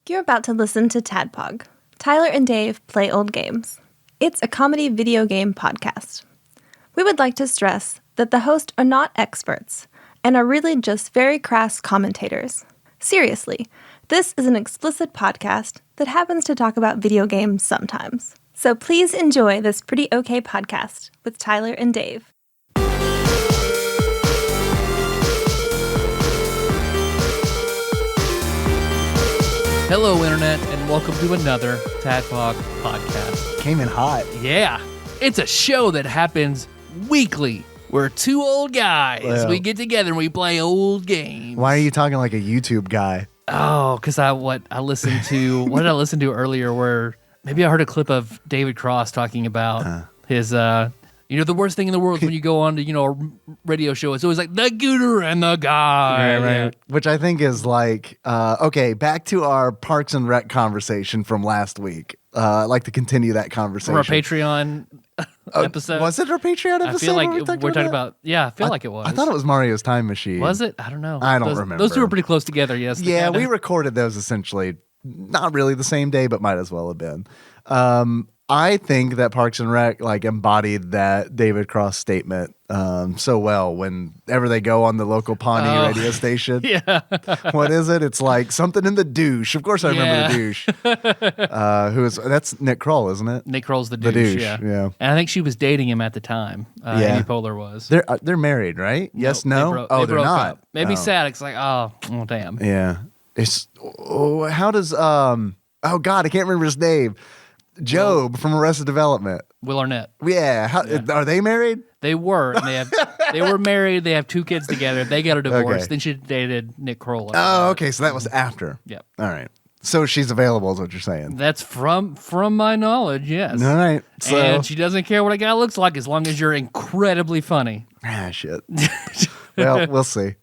You're about to listen to TADPOG. Tyler and Dave play old games. It's a comedy video game podcast. We would like to stress that the hosts are not experts and are really just very crass commentators. Seriously, this is an explicit podcast that happens to talk about video games sometimes. So please enjoy this pretty okay podcast with Tyler and Dave. Hello, Internet, and welcome to another TADPOG podcast. Came in hot. Yeah, it's a show that happens weekly. We're two old guys. Well, we get together and we play old games. Why are you talking like a YouTube guy? Oh, because I listened to, what did I listen to earlier where maybe I heard a clip of David Cross talking about his, the worst thing in the world is when you go on to, a radio show, it's always like the gooter and the guy. Right. Yeah. Which I think is like, okay, back to our Parks and Rec conversation from last week. I'd like to continue that conversation. From our Patreon episode. Was it our Patreon episode? I feel like we're talking about about, yeah, I feel like it was. I thought it was Mario's Time Machine. Was it? I don't know. I don't remember. Those two were pretty close together, yes. Yeah, we recorded those essentially, not really the same day, but might as well have been. I think that Parks and Rec embodied that David Cross statement so well whenever they go on the local Pawnee radio station. Yeah. What is it? It's like something in the douche. Of course I remember the douche. That's Nick Kroll, isn't it? Nick Kroll's the The douche, douche, yeah. And I think she was dating him at the time. Yeah. Amy Poehler was. They're married, right? Yes, no? They They're broke not. up. Made me Oh. sad. It's like, oh damn. Yeah. How does oh God, I can't remember his name. Job from Arrested Development. Will Arnett. Yeah. Are they married? They were. And they were married. They have two kids together. They got a divorce. Okay. Then she dated Nick Kroll. Oh, okay. So that was after. Yep. All right. So she's available is what you're saying. That's from my knowledge, yes. All right. So And she doesn't care what a guy looks like as long as you're incredibly funny. shit. Well, we'll see.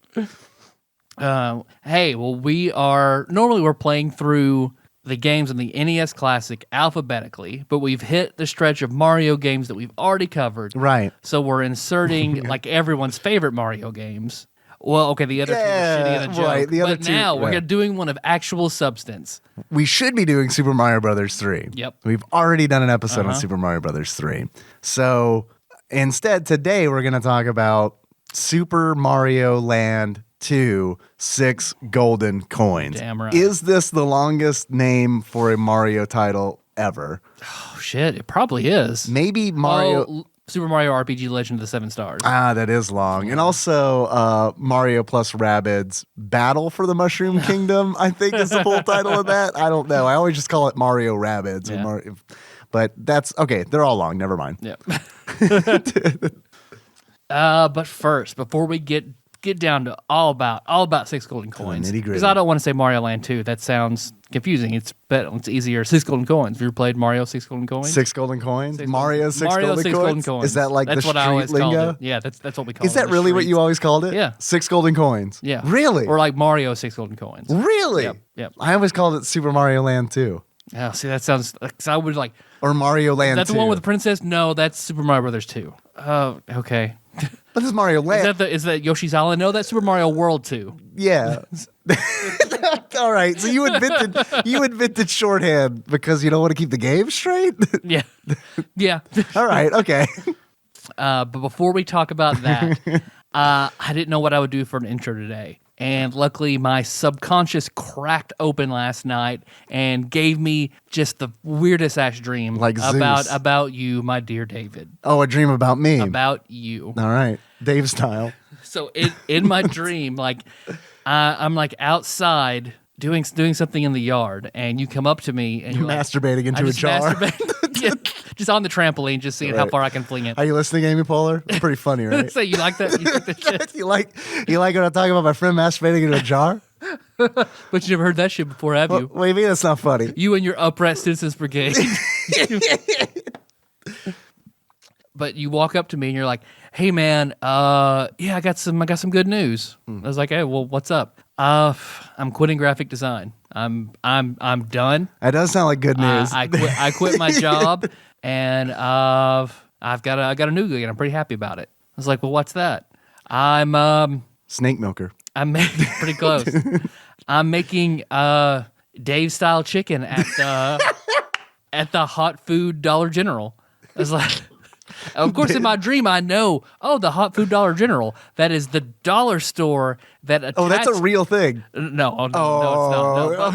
Hey, well, we're playing through the games in the NES Classic alphabetically, but we've hit the stretch of Mario games that we've already covered. Right. So we're inserting like everyone's favorite Mario games. Well, okay, the other two are shitty and a joke. Right, the other but two, now we're right. doing one of actual substance. We should be doing Super Mario Brothers 3. Yep. We've already done an episode on Super Mario Brothers 3. So instead, today we're going to talk about Super Mario Land 2, 6 golden coins. Damn right. Is this the longest name for a Mario title ever? Oh, shit, it probably is. Maybe Mario... Oh, Super Mario RPG Legend of the Seven Stars. That is long. And also Mario plus Rabbids Battle for the Mushroom Kingdom, I think is the full title of that. I don't know. I always just call it Mario Rabbids. Yeah. Or Mario, but that's, okay, they're all long. Never mind. Yep. But first, before we get down to all about 6 golden coins, nitty-gritty. because I don't want to say Mario Land 2. That sounds confusing. It's easier. 6 golden coins. Have you ever played Mario 6 golden coins? 6 golden coins? Six Mario golden- 6 golden coins? Is that like that's the what I street always called lingo? it. Yeah, that's what we call it. Is that the really what you streets. always called it? Yeah. 6 golden coins? Yeah. Really? Or like Mario 6 golden coins. Really? Yep. I always called it Super Mario Land 2. Yeah, see, that sounds... Cause I would like... Or Mario Land 2. That's the one with the princess? No, that's Super Mario Brothers 2. Oh, okay. But this is Mario Land. Is that Yoshi's Island? No, that's Super Mario World 2. Yeah. All right. So you invented shorthand because you don't want to keep the game straight? Yeah. Yeah. All right. Okay. But before we talk about that, I didn't know what I would do for an intro today. And luckily, my subconscious cracked open last night and gave me just the weirdest ass dream Like about you, my dear David. Oh, a dream about me. About you. All right. Dave style. So in my dream, I'm like outside doing something in the yard, and you come up to me and you're like, Masturbating into I a just jar. masturbate. Yeah, just on the trampoline, just seeing how Right. far I can fling it. Are you listening, Amy Poehler? It's pretty funny, right? So you like that? You like that shit? you like when I talk about my friend masturbating into a jar? But you never heard that shit before, have you? What do you mean it's not funny? You and your Upright Citizens Brigade. But you walk up to me and you're like, "Hey man, yeah, I got some good news." I was like, "Hey, well, what's up?" I'm quitting graphic design. I'm done. That does sound like good news. I quit my job, and I got a new gig, and I'm pretty happy about it. I was like, "Well, what's that?" I'm Snake milker. making pretty close. I'm making Dave style chicken at the at the hot food Dollar General. I was like, of course, in my dream, I know. Oh, the hot food Dollar General. That is the dollar store that attacks. Oh, that's a real thing. No, it's not. No.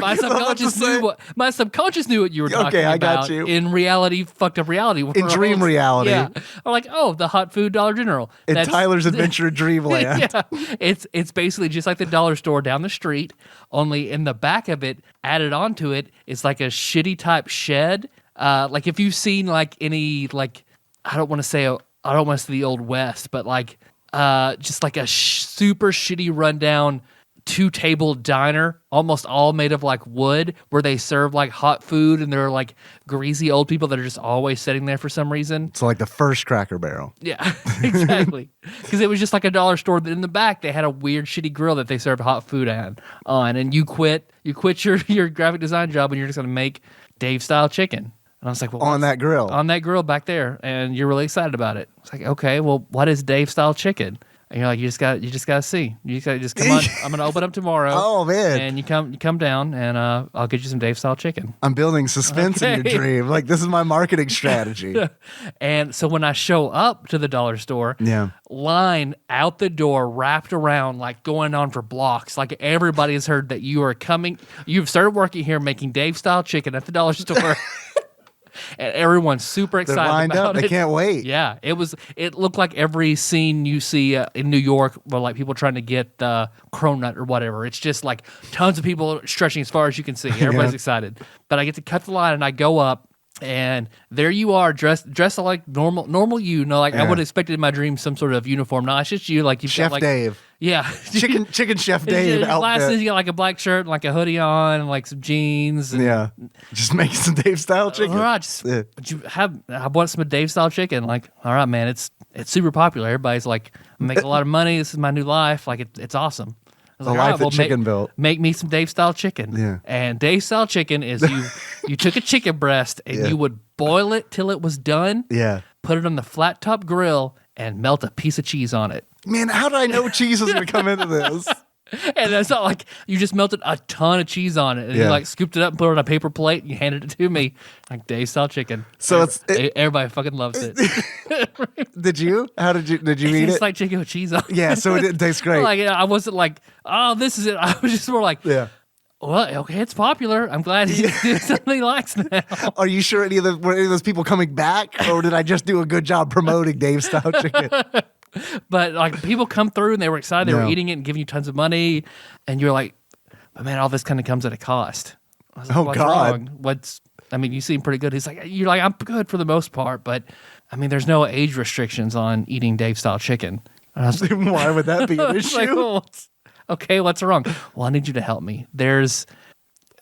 My subconscious knew what you were talking Okay, about. I got you. In reality, fucked up reality. In dream reality. Yeah. I'm like, oh, the hot food Dollar General. In Tyler's Adventure Dreamland. Yeah, it's basically just like the dollar store down the street, only in the back of it, added onto it, is like a shitty type shed. Like if you've seen like any like I don't want to say the Old West, but like just like a super shitty rundown 2-table diner, almost all made of like wood, where they serve like hot food, and they're like greasy old people that are just always sitting there for some reason. So like the first Cracker Barrel. Yeah, exactly. Because it was just like a dollar store that in the back they had a weird shitty grill that they served hot food on, and you quit your graphic design job and you're just gonna make Dave style chicken. And I was like, well, On that grill back there, and you're really excited about it. It's like, okay, well, what is Dave style chicken? And you're like, you just got to see. You just come on. I'm gonna open up tomorrow. Oh man! And you come down, and I'll get you some Dave style chicken. I'm building suspense in your dream. Like this is my marketing strategy. And so when I show up to the dollar store, line out the door, wrapped around, like going on for blocks. Like everybody has heard that you are coming. You've started working here, making Dave style chicken at the dollar store. And everyone's super excited. They're lined about up. it. They can't wait. Yeah, it looked like every scene you see in New York, where like people trying to get cronut or whatever. It's just like tons of people stretching as far as you can see. Everybody's excited. But I get to cut the line, and I go up, and there you are, dressed like normal you. No, like I would have expected in my dream some sort of uniform. No, it's just you. Like you've Chef got like Dave. Yeah, chicken Chef Dave outfit. Glasses. You got like a black shirt and like a hoodie on, and like some jeans. And, just making some Dave style chicken. All right, I want some Dave style chicken. Like, all right, man, it's super popular. Everybody's like, I'm making a lot of money. This is my new life. Like, it's awesome. I was The like, life all right, well, that chicken built. Make me some Dave style chicken. Yeah. And Dave style chicken is you took a chicken breast and you would boil it till it was done. Yeah. Put it on the flat top grill and melt a piece of cheese on it. Man, how did I know cheese was going to come into this? And it's not like you just melted a ton of cheese on it, and you like scooped it up and put it on a paper plate, and you handed it to me like Dave style chicken. So everybody fucking loves it. Did you? How did you eat it? It's like chicken with cheese on it. Yeah, so it didn't taste great. Like I wasn't like, oh, this is it. I was just more like, yeah. Well, okay, it's popular. I'm glad he's doing something he likes now. Are you sure were any of those people coming back, or did I just do a good job promoting Dave style chicken? But like people come through and they were excited. They were eating it and giving you tons of money, and you're like, but man, all this kind of comes at a cost. I was like, what's God! Wrong? I mean, you seem pretty good. He's like, you're like, I'm good for the most part, but I mean, there's no age restrictions on eating Dave style chicken. And I was like, why would that be an issue? Like, well, okay, what's wrong? Well, I need you to help me. There's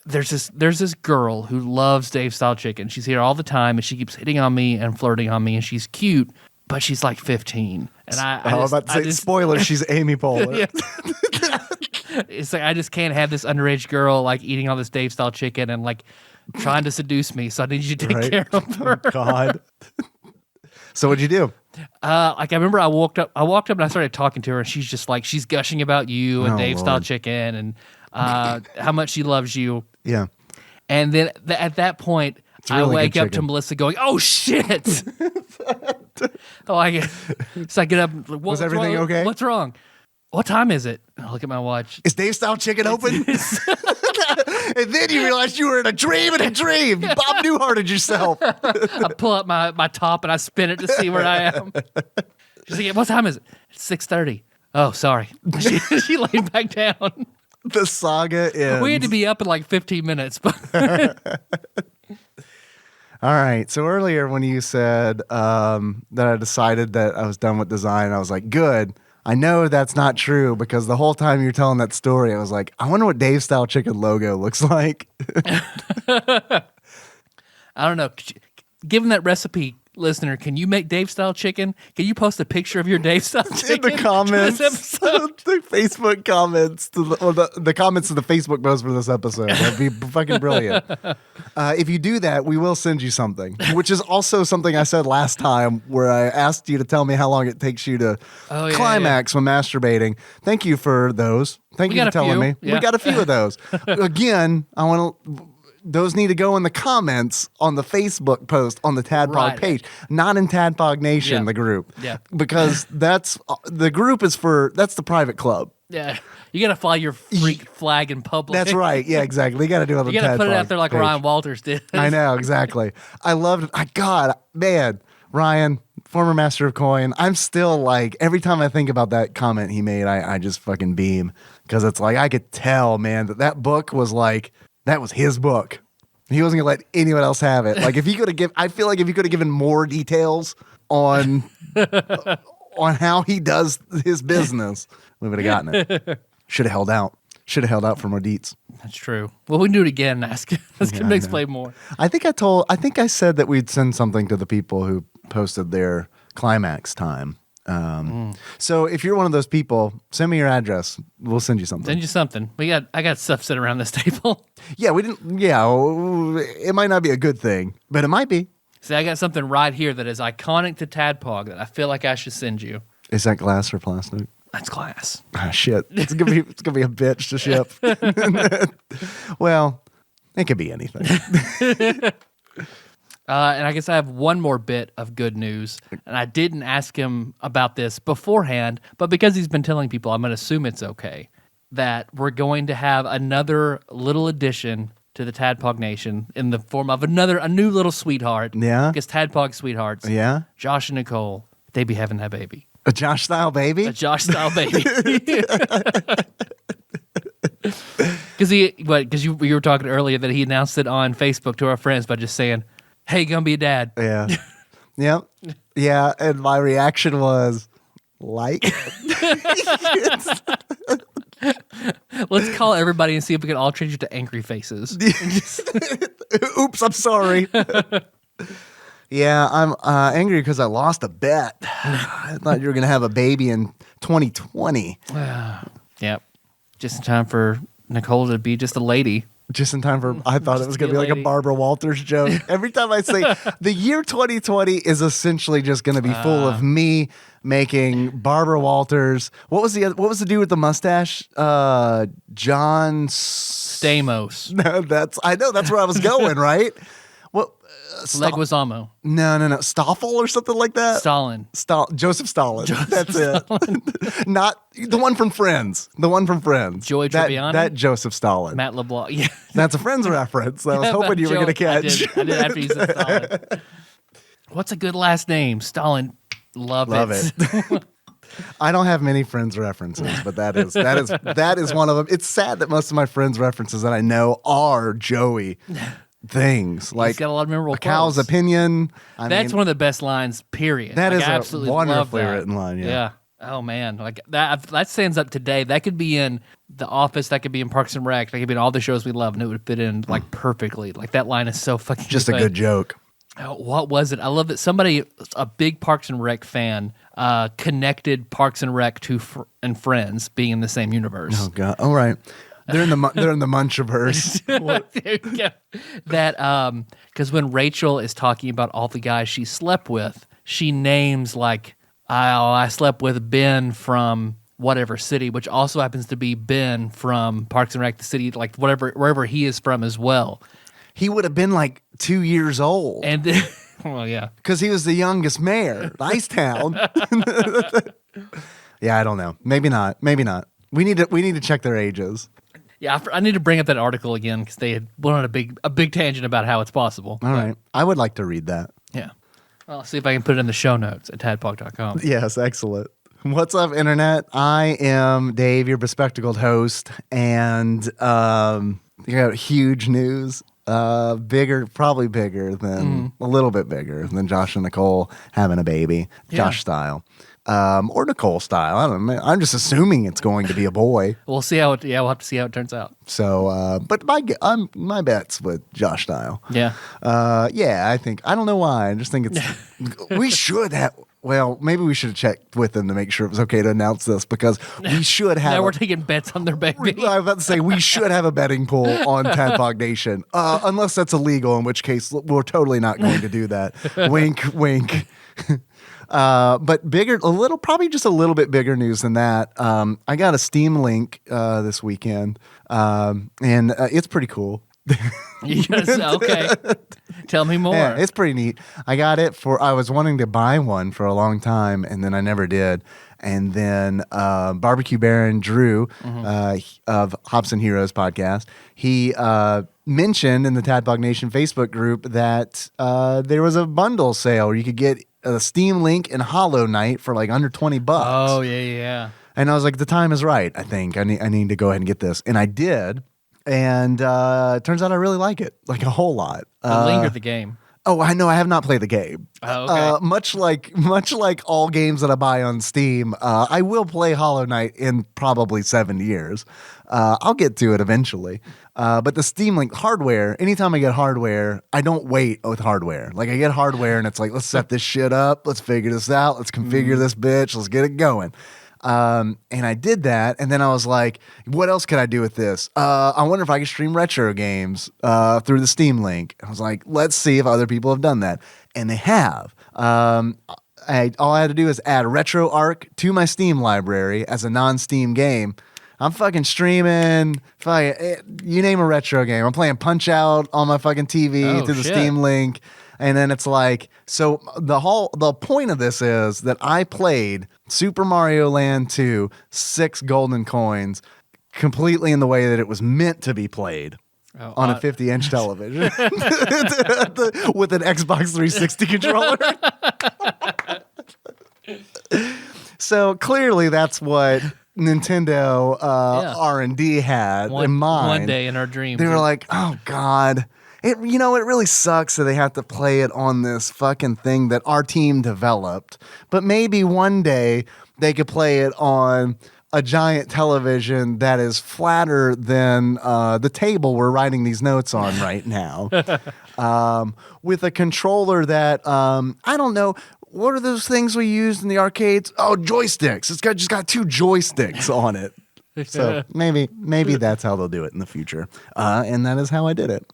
this girl who loves Dave style chicken. She's here all the time, and she keeps hitting on me and flirting on me, and she's cute, but she's like 15. And I was about to say, spoiler, she's Amy Poehler. It's like I just can't have this underage girl like eating all this Dave style chicken and like trying to seduce me. So I need you to take care of her. Oh, God. So what'd you do? Like I remember I walked up and I started talking to her, and she's just like, she's gushing about you and Dave style chicken and how much she loves you. Yeah. And then at that point, really I wake up to Melissa going, "Oh shit!" So I get up. Was everything wrong? okay? What's wrong? What time is it? I look at my watch. Is Dave style chicken open? And then you realized you were in a dream in a dream. You Bob Newharted yourself. I pull up my top and I spin it to see where I am. She's like, "What time is it?" It's 6:30. Oh, sorry. She laid back down. The saga ends. We had to be up in like 15 minutes. But all right. So earlier when you said that I decided that I was done with design, I was like, good. I know that's not true, because the whole time you're telling that story, I was like, I wonder what Dave style chicken logo looks like. I don't know. Given that recipe listener, can you make Dave style chicken? Can you post a picture of your Dave style chicken in the comments, to this episode? the Facebook comments, or the comments to the Facebook post for this episode. That'd be fucking brilliant. If you do that, we will send you something, which is also something I said last time where I asked you to tell me how long it takes you to climax when masturbating. Thank you for those. Thank you for telling me. Yeah. We got a few of those. Again, I want to. Those need to go in the comments on the Facebook post on the TADPOG page, not in TADPOG Nation, the group. Yeah. Because that's the group is that's the private club. Yeah. You got to fly your freak flag in public. That's right. Yeah, exactly. You got to do it on the TADPOG. You got to put it out there like page. Ryan Walters did. I know, exactly. I loved it. God, man, Ryan, former master of coin. I'm still like, every time I think about that comment he made, I just fucking beam. Because it's like, I could tell, man, that book was like, that was his book. He wasn't gonna let anyone else have it. Like if he could have I feel like if he could have given more details on how he does his business, we would have gotten it. Should have held out. Should have held out for more deets. That's true. Well, we can do it again. Ask him to explain more. I think I said that we'd send something to the people who posted their climax time. So if you're one of those people, send me your address. We'll send you something. Send you something. I got stuff sitting around this table. Yeah, we didn't. Yeah, it might not be a good thing, but it might be. See, I got something right here that is iconic to TADPOG that I feel like I should send you. Is that glass or plastic? That's glass. Ah, shit. It's gonna be a bitch to ship. Well, it could be anything. And I guess I have one more bit of good news. And I didn't ask him about this beforehand, but because he's been telling people, I'm going to assume it's okay, that we're going to have another little addition to the TADPOG Nation in the form of a new little sweetheart. Yeah? Because TADPOG sweethearts. Yeah? Josh and Nicole, they be having that baby. A Josh style baby? A Josh style baby. Because you were talking earlier that he announced it on Facebook to our friends by just saying, hey, gonna be a dad. Yeah. Yep. Yeah. And my reaction was, like? Let's call everybody and see if we can all change it to angry faces. Oops, I'm sorry. Yeah, I'm angry because I lost a bet. I thought you were going to have a baby in 2020. Yep. Just in time for Nicole to be just a lady. Just in time for, I thought it was going to be like a Barbara Walters joke. Every time I say the year 2020 is essentially just going to be full of me making Barbara Walters. What was the dude with the mustache? John Stamos. No, I know that's where I was going, right? What? Leguizamo. No. Stoffel or something like that? Stalin. Joseph Stalin. That's Stalin. It. Not the one from Friends. The one from Friends. Joey Tribbiani? That Joseph Stalin. Matt LeBlanc. Yeah. That's a Friends reference. I was hoping you were going to catch. I did after you said Stalin. What's a good last name? Stalin. Love it. I don't have many Friends references, but that is one of them. It's sad that most of my Friends references that I know are Joey things. Like he's got a lot of memorable a cow's quotes. opinion. That's one of the best lines, period. That is absolutely a wonderfully love that. written line. Yeah. Oh man, like that stands up today. That could be in The Office. That could be in Parks and Rec. That could be in all the shows we love, and it would fit in like perfectly. Like that line is so fucking just a good joke. Oh, what was it? I love that somebody, a big Parks and Rec fan, connected Parks and Rec to and Friends being in the same universe. Oh god! All right, they're in the Munchiverse. There you go. That because when Rachel is talking about all the guys she slept with, she names like I slept with Ben from whatever city, which also happens to be Ben from Parks and Rec, the city, like wherever he is from as well. He would have been like 2 years old. And well, yeah. Because he was the youngest mayor, Icetown. Yeah, I don't know. Maybe not. We need to check their ages. Yeah, I need to bring up that article again because they had went on a big tangent about how it's possible. All right. I would like to read that. Yeah. Well, I'll see if I can put it in the show notes at tadpog.com. Yes, excellent. What's up, Internet? I am Dave, your bespectacled host, and you got huge news. Probably bigger than a little bit bigger than Josh and Nicole having a baby, Josh style. or Nicole style. I don't know. I'm just assuming it's going to be a boy. We'll see how it. Yeah, we'll have to see how it turns out. So, but my bet's with Josh style. Yeah. Yeah, I don't know why. I just think it's, we should have, well, maybe we should have checked with them to make sure it was okay to announce this, because we should have. Now we're taking bets on their baby. I was about to say, we should have a betting pool on Tadpog Nation, unless that's illegal, in which case we're totally not going to do that. Wink, wink. But probably just a little bit bigger news than that. I got a Steam Link this weekend, and it's pretty cool. Yes, okay. Tell me more. Yeah, it's pretty neat. I was wanting to buy one for a long time, and then I never did. And then Barbecue Baron Drew of Hops and Heroes podcast, he mentioned in the Tadpog Nation Facebook group that there was a bundle sale where you could get a Steam Link and Hollow Knight for like under $20. Oh, yeah. And I was like, the time is right, I think. I need to go ahead and get this. And I did. And it turns out I really like it, like a whole lot. Linger the game. Oh, I know. I have not played the game. Oh, okay. Much like all games that I buy on Steam, I will play Hollow Knight in probably 7 years. I'll get to it eventually. But the Steam Link hardware, anytime I get hardware, I don't wait with hardware. Like, I get hardware and it's like, let's set this shit up. Let's figure this out. Let's configure this bitch. Let's get it going. And I did that, and then I was like, what else could I do with this? I wonder if I could stream retro games through the Steam Link. I was like, let's see if other people have done that. And they have. All I had to do is add RetroArch to my Steam library as a non-Steam game. I'm fucking streaming, you name a retro game. I'm playing Punch-Out on my fucking TV through the Steam Link. And then it's like, so the point of this is that I played Super Mario Land 2, 6 golden coins, completely in the way that it was meant to be played on a 50-inch television with an Xbox 360 controller. So clearly that's what Nintendo R&D had in mind. One day in our dreams. They were like, oh, God. It really sucks that they have to play it on this fucking thing that our team developed. But maybe one day they could play it on a giant television that is flatter than the table we're writing these notes on right now. With a controller that, I don't know, what are those things we used in the arcades? Oh, joysticks. It's just got 2 joysticks on it. So maybe that's how they'll do it in the future. And that is how I did it.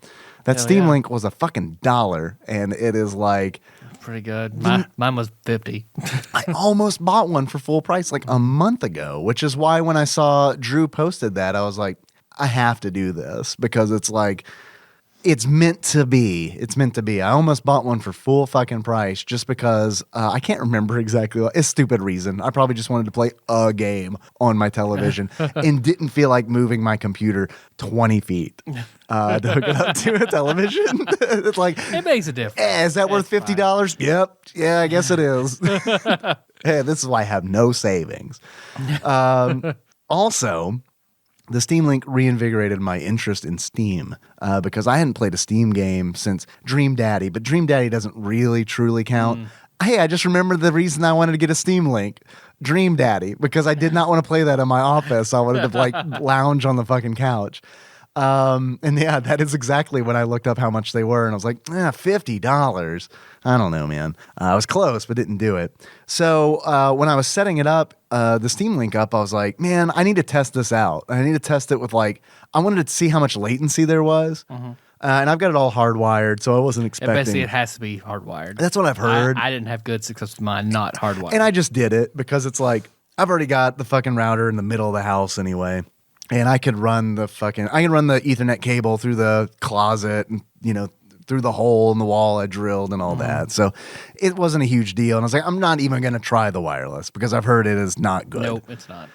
That Steam Link was a fucking $1, and it is like pretty good. Mine was $50. I almost bought one for full price like a month ago, which is why when I saw Drew posted that, I was like, I have to do this, because it's like, it's meant to be. It's meant to be. I almost bought one for full fucking price just because I can't remember exactly. It's a stupid reason. I probably just wanted to play a game on my television and didn't feel like moving my computer 20 feet to hook it up to a television. It's like, it makes a difference. Is that worth $50? Yep. Yeah, I guess it is. Hey, this is why I have no savings. Also, the Steam Link reinvigorated my interest in Steam because I hadn't played a Steam game since Dream Daddy, but Dream Daddy doesn't really truly count. Hey, I just remembered the reason I wanted to get a Steam Link, Dream Daddy, because I did not want to play that in my office. I wanted to like lounge on the fucking couch. And yeah, that is exactly when I looked up how much they were, and I was like, $50. I don't know, man. I was close, but didn't do it. So when I was setting it up, the Steam Link up, I was like, man, I need to test this out. I need to test it with I wanted to see how much latency there was. And I've got it all hardwired, so I wasn't expecting. Basically, it has to be hardwired. That's what I've heard. I didn't have good success with mine not hardwired. And I just did it because it's like, I've already got the fucking router in the middle of the house anyway. And I could run the Ethernet cable through the closet and, through the hole in the wall I drilled and all that. So it wasn't a huge deal. And I was like, I'm not even going to try the wireless because I've heard it is not good. Nope, it's not.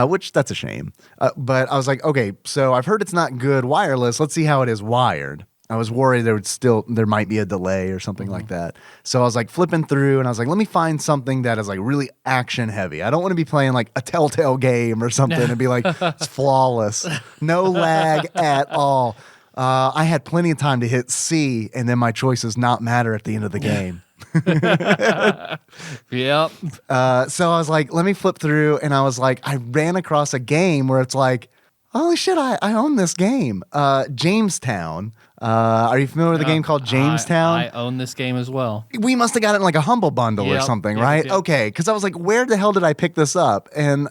Which that's a shame. But I was like, okay, so I've heard it's not good wireless. Let's see how it is wired. I was worried there might be a delay or something like that. So I was like flipping through and I was like, let me find something that is like really action heavy. I don't want to be playing like a Telltale game or something and be like, it's flawless. No lag at all. I had plenty of time to hit C and then my choices not matter at the end of the game. Yep. So I was like, let me flip through, and I was like, I ran across a game where it's like, holy shit, I own this game. Jamestown. Are you familiar with a game called Jamestown? I own this game as well. We must have got it in like a Humble Bundle or Yep, something, yep, right? yep. Okay, because I was like, where the hell did I pick this up? And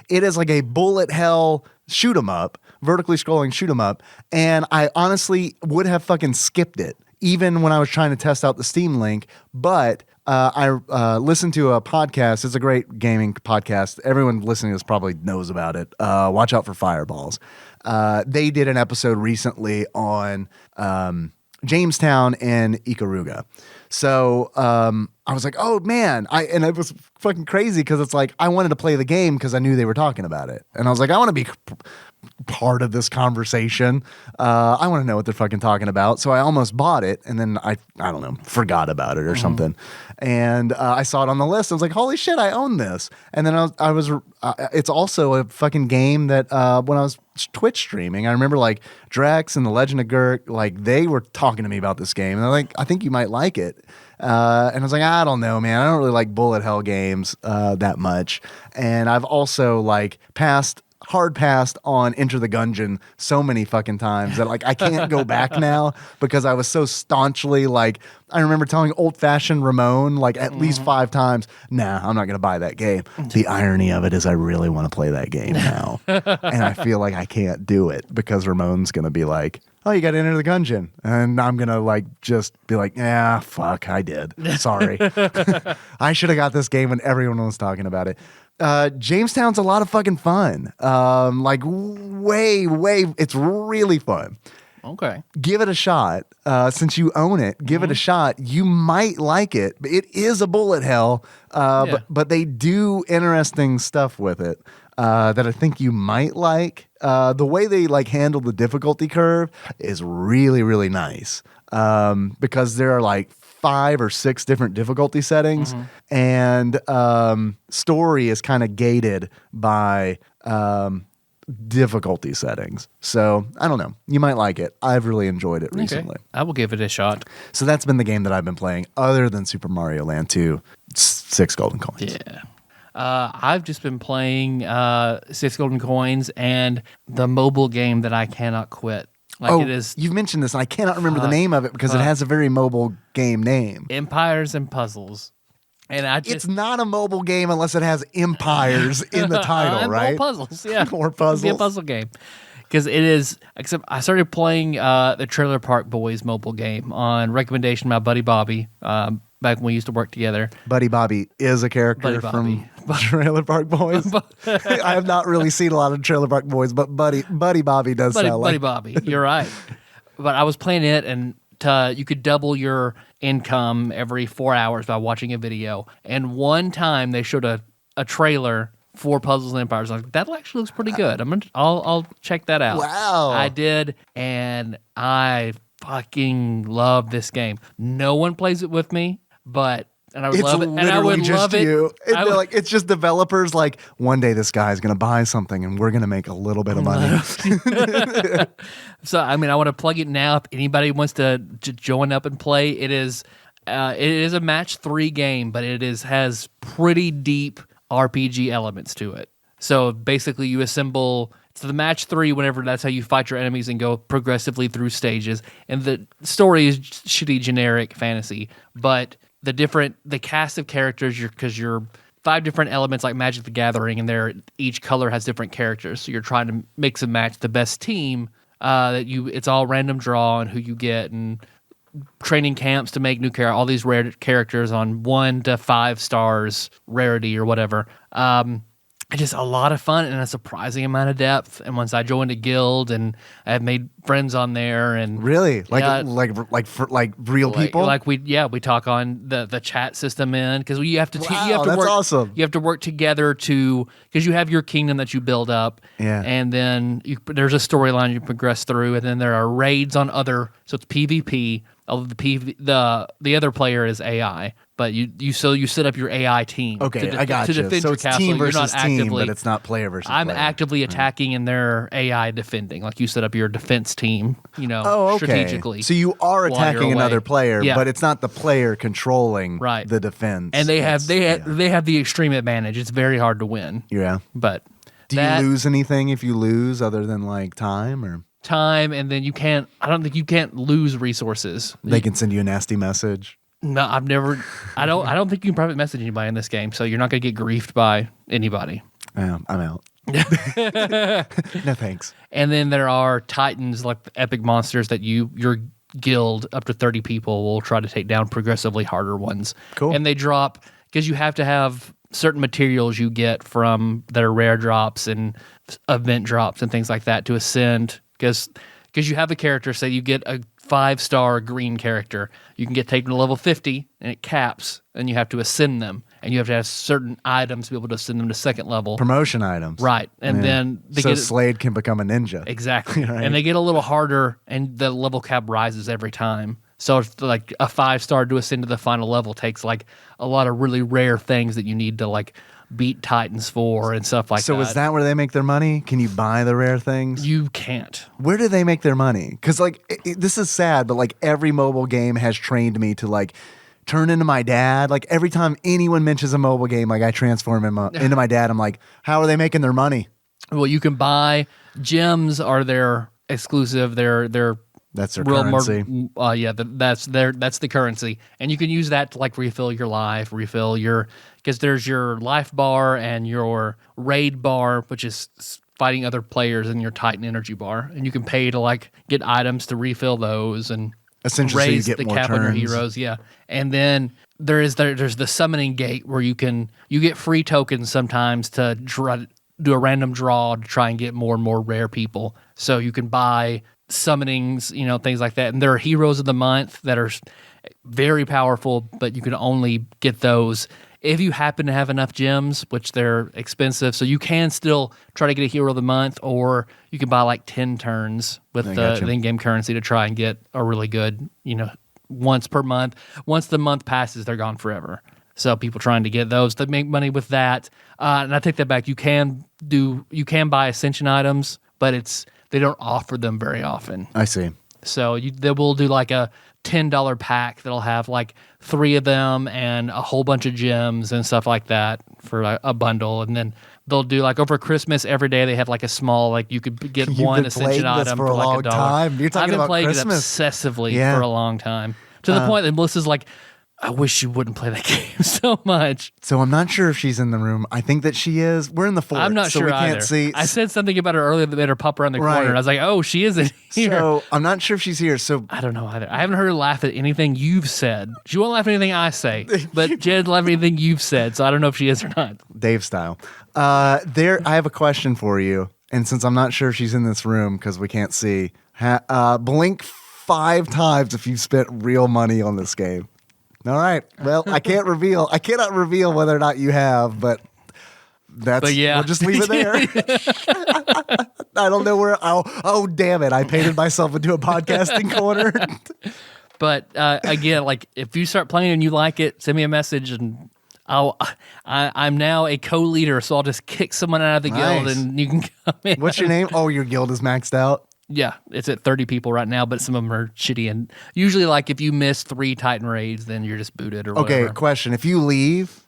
it is like a bullet hell shoot 'em up, vertically scrolling shoot 'em up, and I honestly would have fucking skipped it even when I was trying to test out the Steam link, but I listened to a podcast. It's a great gaming podcast. Everyone listening to this probably knows about it. Watch out for fireballs. They did an episode recently on Jamestown and Ikaruga. So I was like, oh man, and it was fucking crazy because it's like I wanted to play the game because I knew they were talking about it, and I was like, I want to be part of this conversation. I want to know what they're fucking talking about. So I almost bought it, and then I don't know, forgot about it or something. And I saw it on the list. I was like, holy shit, I own this. And then I was it's also a fucking game that when I was Twitch streaming, I remember like Drex and the Legend of Gurk, like they were talking to me about this game, and they're like, I think you might like it. And I was like, I don't know, man. I don't really like bullet hell games that much. And I've also like hard passed on Enter the Gungeon so many fucking times that like I can't go back now because I was so staunchly like, I remember telling old fashioned Ramon like at least 5 times, nah, I'm not gonna buy that game. The irony of it is I really want to play that game now. And I feel like I can't do it because Ramon's gonna be like, oh, you got to Enter the Gungeon. And I'm going to like just be like, yeah, fuck, I did. Sorry. I should have got this game when everyone was talking about it. Jamestown's a lot of fucking fun. Like way, it's really fun. Okay. Give it a shot. Since you own it, give it a shot. You might like it. It is a bullet hell, but they do interesting stuff with it that I think you might like. The way they like handle the difficulty curve is really, really nice because there are like 5 or 6 different difficulty settings, and story is kind of gated by difficulty settings. So I don't know. You might like it. I've really enjoyed it recently. Okay. I will give it a shot. So that's been the game that I've been playing other than Super Mario Land 2, 6 golden coins. Yeah. I've just been playing 6 golden coins and the mobile game that I cannot quit. Like it is you've mentioned this, and I cannot remember the name of it because it has a very mobile game name. Empires and Puzzles. And it's not a mobile game unless it has empires in the title, right? More puzzles, yeah. More puzzles. It'd be a puzzle game. Because it is, except I started playing the Trailer Park Boys mobile game on recommendation of my buddy Bobby, back when we used to work together. Buddy Bobby is a character from Trailer Park Boys. I have not really seen a lot of Trailer Park Boys, but Buddy Bobby does sound like... Buddy Bobby, you're right. But I was playing it, and you could double your income every 4 hours by watching a video. And one time they showed a trailer for Puzzles and Empires. I was like, that actually looks pretty good. I'll check that out. Wow. I did, and I fucking love this game. No one plays it with me, but and I would love it. And I would love it. It's just developers like, one day this guy's going to buy something and we're going to make a little bit of money. So, I mean, I want to plug it now. If anybody wants to join up and play, it is a match 3 game, but it has pretty deep RPG elements to it. So basically you assemble, it's the match 3 whenever that's how you fight your enemies and go progressively through stages. And the story is shitty generic fantasy, but the cast of characters, because you're 5 different elements like Magic the Gathering, and each color has different characters. So you're trying to mix and match the best team. It's all random draw and who you get, and training camps to make new characters. All these rare characters on 1 to 5 stars rarity or whatever. Just a lot of fun and a surprising amount of depth. And once I joined a guild, and I have made friends on there, and really like real people. Like we talk on the chat system because you have to that's work. Awesome. You have to work together because you have your kingdom that you build up. Yeah. And then there's a storyline you progress through, and then there are raids on so it's PvP. Although the other player is AI, But you set up your AI team. Okay, I got to you. defend So your it's castle. team You're versus not team, actively, but it's not player versus I'm player. actively attacking and their AI defending. Like you set up your defense team, strategically. So you are while you're attacking another away. player, Yeah. but it's not the player controlling Right. the defense. And they have the extreme advantage. It's very hard to win. Yeah. But Do you lose anything if you lose other than like time or time, and then I don't think you can't lose resources. they can send you a nasty message? No, I don't think you can private message anybody in this game, so you're not going to get griefed by anybody. I'm out. No thanks. And then there are titans, like the epic monsters that your guild, up to 30 people, will try to take down progressively harder ones. Cool. And they drop, because you have to have certain materials you get from that are rare drops and event drops and things like that to ascend, because you have a character, say you get a 5-star green character, you can get taken to level 50 and it caps, and you have to ascend them, and you have to have certain items to be able to ascend them to second level. Promotion items. Right. And then Slade can become a ninja. Exactly. Right. And they get a little harder, and the level cap rises every time. So it's like a 5-star to ascend to the final level takes like a lot of really rare things that you need to like beat titans for and stuff like that. So is that where they make their money? Can you buy the rare things? You can't. Where do they make their money? Because like this is sad, but like every mobile game has trained me to like turn into my dad. Like every time anyone mentions a mobile game, like I transform into my dad. I'm like, how are they making their money? Well, you can buy gems. Are their exclusive? They're That's their real currency. That's the currency, and you can use that to like refill your life, because there's your life bar and your raid bar, which is fighting other players, and your Titan energy bar, and you can pay to like get items to refill those and Essentially, raise so you get the more cap on your turns. heroes. Yeah, and then there's the summoning gate where you get free tokens sometimes to do a random draw to try and get more and more rare people. So you can buy summonings, things like that. And there are heroes of the month that are very powerful, but you can only get those if you happen to have enough gems, which they're expensive. So you can still try to get a hero of the month, or you can buy like 10 turns with the in-game currency to try and get a really good, once per month. Once the month passes, they're gone forever. So people trying to get those to make money with that. And I take that back. You can buy ascension items, but they don't offer them very often. I see. So they will do like a $10 pack that'll have like 3 of them and a whole bunch of gems and stuff like that for a bundle. And then they'll do like over Christmas every day they have like a small, like you could get one ascension item for like long $1. time. You're talking I've been about playing Christmas. it obsessively for a long time, to the point that Melissa's like, I wish you wouldn't play that game so much. So I'm not sure if she's in the room. I think that she is. We're in the fort, I'm not so sure we can't either. see. I said something about her earlier that made her pop around the corner, and I was like, oh, she isn't here. So I'm not sure if she's here. So I don't know either. I haven't heard her laugh at anything you've said. She won't laugh at anything I say, but Jed laugh at anything you've said, so I don't know if she is or not. Dave style. I have a question for you. And since I'm not sure if she's in this room because we can't see, blink 5 times if you've spent real money on this game. All right. Well, I cannot reveal whether or not you have, but yeah. We'll just leave it there. I don't know where. Oh, damn it. I painted myself into a podcasting corner. But again, like if you start playing and you like it, send me a message, and I'm now a co-leader, so I'll just kick someone out of the guild and you can come in. What's your name? Oh, your guild is maxed out? Yeah, it's at 30 people right now, but some of them are shitty. And usually, like, if you miss 3 Titan raids, then you're just booted or whatever. Okay, question. If you leave,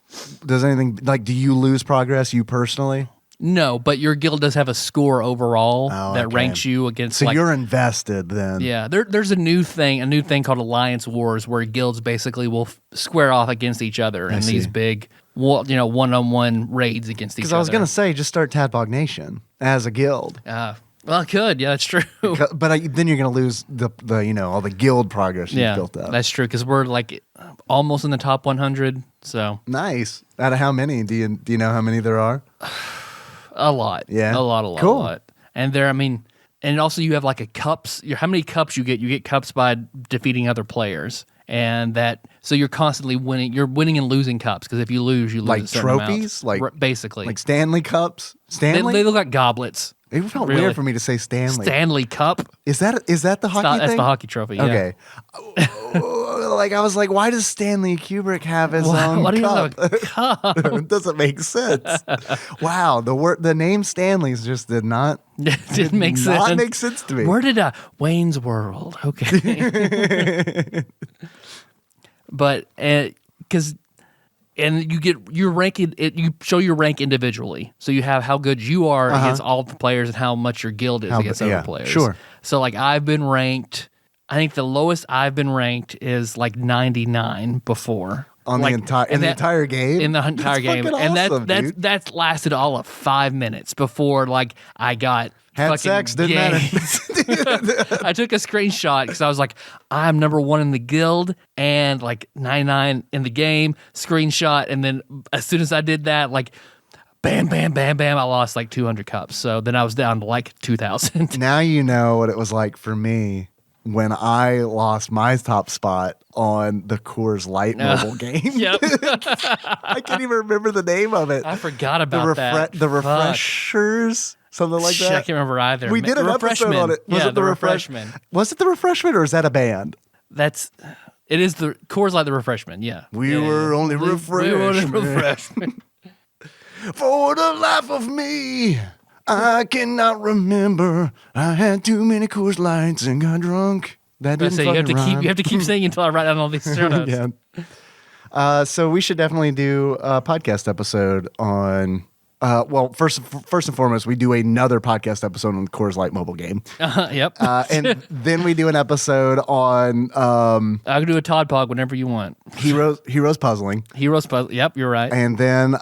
does anything, like, do you lose progress, you personally? No, but your guild does have a score overall that ranks you against. So you're invested then. Yeah, there's a new thing called Alliance Wars, where guilds basically will square off against each other in these big, one-on-one raids against each other. Because I was gonna say, just start TADPOG Nation as a guild. Well, I could. Yeah, that's true. But then you're gonna lose the all the guild progress you've built up. That's true, because we're like almost in the top 100. So nice. Out of how many? Do you know how many there are? A lot. Yeah. A lot. Cool. And and also you have like a cups. How many cups you get? You get cups by defeating other players. And so you're constantly winning. You're winning and losing cups, because if you lose, you lose like a certain trophies, amount. Basically, like Stanley cups. Stanley. They look like goblets. It felt Really? weird for me to say Stanley. Stanley Cup. Is that the hockey thing? That's the hockey trophy. Yeah. Okay. Like I was like, why does Stanley Kubrick have his own Why do you cup? have a cup? It doesn't make sense. Wow, the name Stanley's just did not Didn't make sense. not make sense to me. Where did Wayne's World? Okay. But because and you get your rank. You show your rank individually, so you have how good you are against all the players and how much your guild is against other players. Sure. So like I've been ranked. I think the lowest I've been ranked is like 99 before. On like, the entire game? In the entire game. And awesome, that's lasted all of 5 minutes before like I got Had fucking sex, didn't matter. I took a screenshot because I was like, I'm number 1 in the guild and like 99 in the game, screenshot. And then as soon as I did that, like bam, bam, bam, bam, I lost like 200 cups. So then I was down to like 2,000. Now you know what it was like for me when I lost my top spot on the Coors Light mobile game. Yep. I can't even remember the name of it. I forgot about that. The Fuck. Refreshers, something like Shit, that. I can't remember either. We did an episode on it. Was it the Refreshment? Was it the Refreshment or is that a band? It is the Coors Light, the Refreshment. Yeah, We were only We were only refreshment. Refreshment. For the life of me, I cannot remember. I had too many Coors Lights and got drunk. That didn't So you have to fucking rhyme. you have to keep saying until I write down all these show notes. Yeah. So we should definitely do a podcast episode on. Well, first and foremost, we do another podcast episode on the Coors Light mobile game, Yep. and then we do an episode on I can do a TADPOG whenever you want. heroes puzzling, Heroes Puzzle. Yep, you're right. and then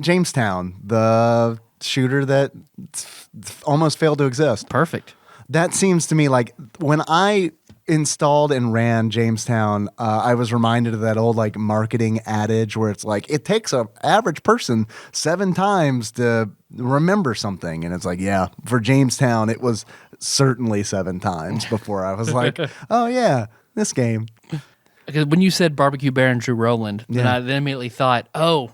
Jamestown, the shooter that almost failed to exist. Perfect. That seems to me like when I installed and ran Jamestown, I was reminded of that old like marketing adage where it's like it takes an average person 7 times to remember something, and it's like, yeah, for Jamestown it was certainly 7 times before I was like, oh yeah, this game. Because when you said Barbecue Bear and Drew Rowland, then I then immediately thought, oh,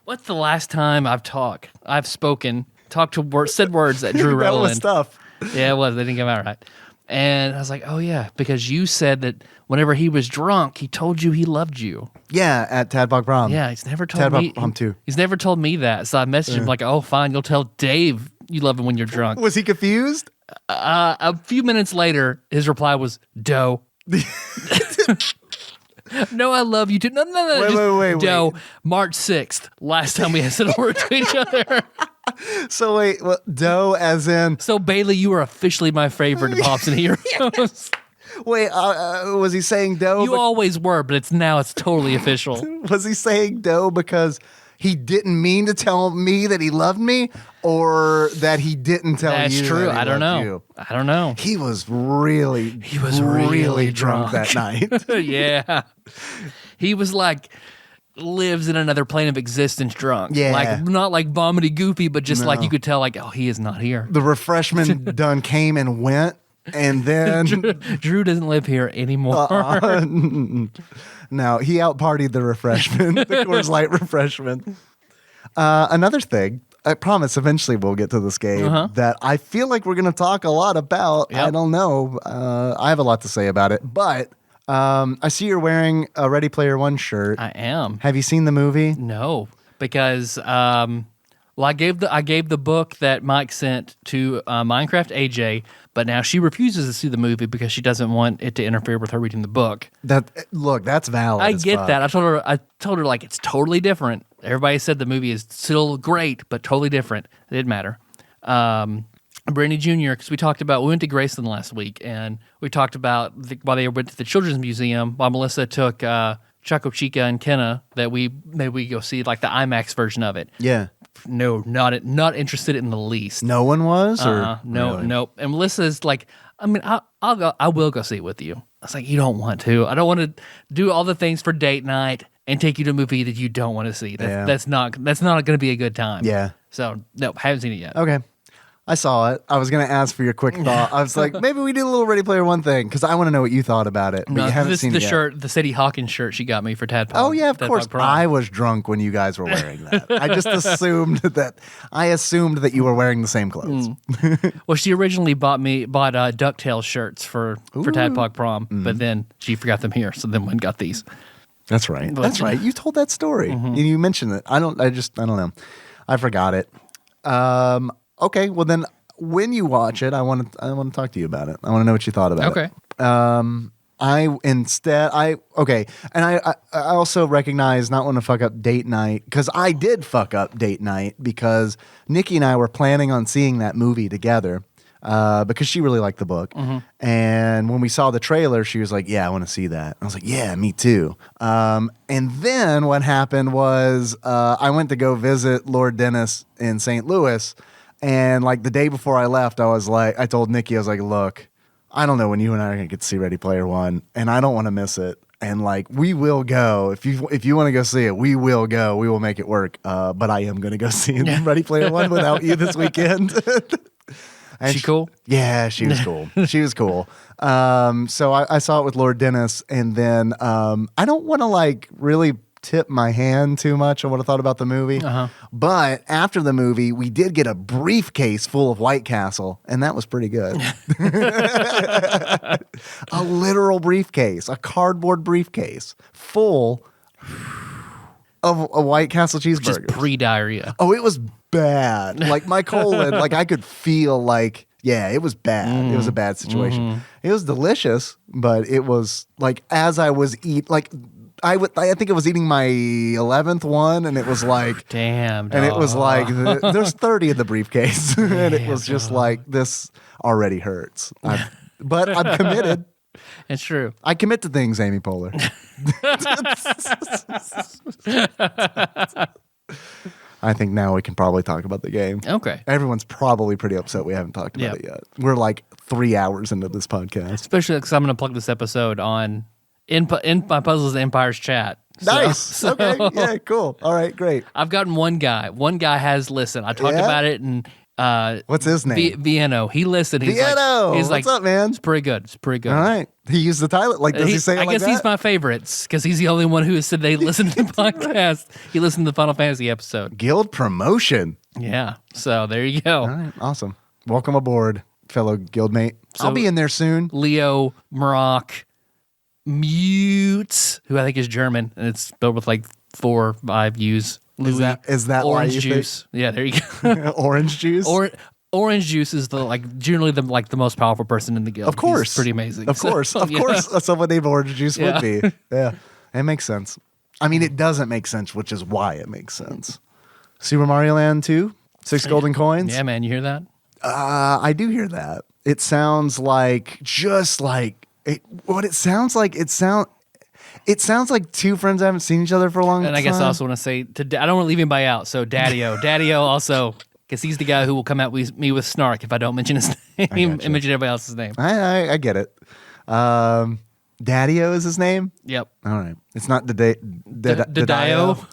what's the last time I've talked to said words that Drew That Rowland. was tough. Yeah, it was. They didn't come out right. And I was like, oh, yeah, because you said that whenever he was drunk, he told you he loved you. Yeah, at TADPOG Prom. Yeah, he's never told TADPOG me. Prom too. He's never told me that. So I messaged him like, oh, fine, you'll tell Dave you love him when you're drunk. Was he confused? A few minutes later, his reply was, dough. No, I love you too. No, Wait. Dough, March 6th, last time we said a word to each other. So wait, dough as in So, Bailey, you are officially my favorite of Pops and Heroes. wait, was he saying dough? You always were, but it's totally official. Was he saying dough because he didn't mean to tell me that he loved me, or that he didn't tell That's you? true. That he I don't loved know. you? I don't know. He was really drunk that night. Yeah. He was like, lives in another plane of existence drunk. Yeah. Like, not like vomity goofy, but just like you could tell, like, oh, he is not here. The refreshment done came and went, and then Drew doesn't live here anymore. no, he out partied the refreshment, the Coors Light refreshment. Another thing, I promise eventually we'll get to this game that I feel like we're going to talk a lot about. Yep. I don't know. I have a lot to say about it, but I see you're wearing a Ready Player One shirt. I am. Have you seen the movie? No, because I gave the book that Mike sent to Minecraft AJ, but now she refuses to see the movie because she doesn't want it to interfere with her reading the book. That's valid. I as get fuck. that. I told her like it's totally different. Everybody said the movie is still great, but totally different. It didn't matter. Brandy Jr., because we went to Graceland last week, and we talked about while they went to the Children's Museum, while Melissa took Choco Chica and Kenna, that maybe we go see like the IMAX version of it. Yeah. No, not interested in the least. No one was? Or No, really? nope. And Melissa's like, I mean, I'll go. I will go see it with you. I was like, you don't want to. I don't want to do all the things for date night and take you to a movie that you don't want to see. That's not going to be a good time. Yeah. So no, haven't seen it yet. Okay. I saw it. I was going to ask for your quick thought. I was like, maybe we do a little Ready Player One thing because I want to know what you thought about it. But No, you haven't this seen the it yet. shirt, the Sadie Hawkins shirt she got me for TADPOG. Oh yeah, of TADPOG course. prom. I was drunk when you guys were wearing that. I just assumed that. I assumed that you were wearing the same clothes. Well, she originally bought DuckTales shirts for TADPOG prom, but then she forgot them here, so then went and got these. That's right. That's right. You told that story. And you mentioned it. I don't know. I forgot it. Okay. Well, then when you watch it, I want to talk to you about it. I want to know what you thought about it. Okay. And I also recognize not want to fuck up date night because I did fuck up date night because Nikki and I were planning on seeing that movie together. Because she really liked the book. And when we saw the trailer, she was like, yeah, I want to see that. I was like, yeah, me too. And then what happened was I went to go visit Lord Dennis in St. Louis. And like the day before I left, I told Nikki, I was like, look, I don't know when you and I are going to get to see Ready Player One, and I don't want to miss it. And like, we will go. If you want to go see it, we will go. We will make it work. But I am going to go see Ready Player One without you this weekend. She cool? Yeah, she was cool. She was cool. So I saw it with Lord Dennis, and then I don't want to like really tip my hand too much on what I thought about the movie. But after the movie, we did get a briefcase full of White Castle, and that was pretty good. A literal briefcase, a cardboard briefcase full of a White Castle cheeseburger. Just pre-diarrhea. Oh, it was bad. Like my colon, like I could feel like, yeah, it was bad. It was a bad situation. It was delicious, but it was like as I was I think I was eating my 11th one, and it was like, damn, dog. and it was like, there's 30 in the briefcase, and it was just like, this already hurts. But I'm committed. It's true. I commit to things, Amy Poehler. I think now we can probably talk about the game. Okay. Everyone's probably pretty upset we haven't talked about it yet. We're like 3 hours into this podcast. Especially because I'm going to plug this episode on in my Puzzles and Empires chat. Nice. Okay. Yeah, cool. All right, great. I've gotten one guy. One guy has listened. I talked about it, and what's his name? Vienno. He listened. He's Vienno. He's what's up, man? It's pretty good. It's pretty good. All right. He used the title. Like, does he say it like that? I guess he's my favorites because he's the only one who has said they listened to the podcast. He listened to the Final Fantasy episode. Guild promotion. Yeah. So there you go. All right. Awesome. Welcome aboard, fellow guildmate. So, I'll be in there soon. Leo, Maroc, Mute, who I think is German, and it's spelled with like 4 or 5 U's. Louis, is that orange why you juice? Yeah, there you go. Orange juice. Orange juice is generally the most powerful person in the guild. Of course, he's pretty amazing. Of course, someone named Orange Juice would be. Yeah, it makes sense. I mean, it doesn't make sense, which is why it makes sense. Super Mario Land 2, 6 golden coins. Yeah, man, you hear that? I do hear that. It sounds like just like it. What it sounds like. It sounds like 2 friends that haven't seen each other for a long time. And I guess I also want to say, I don't want to leave anybody out. So Daddy-O also, because he's the guy who will come at me with snark if I don't mention his name and mention everybody else's name. I get it. Daddy-O is his name? Yep. All right. It's not Daddy-O.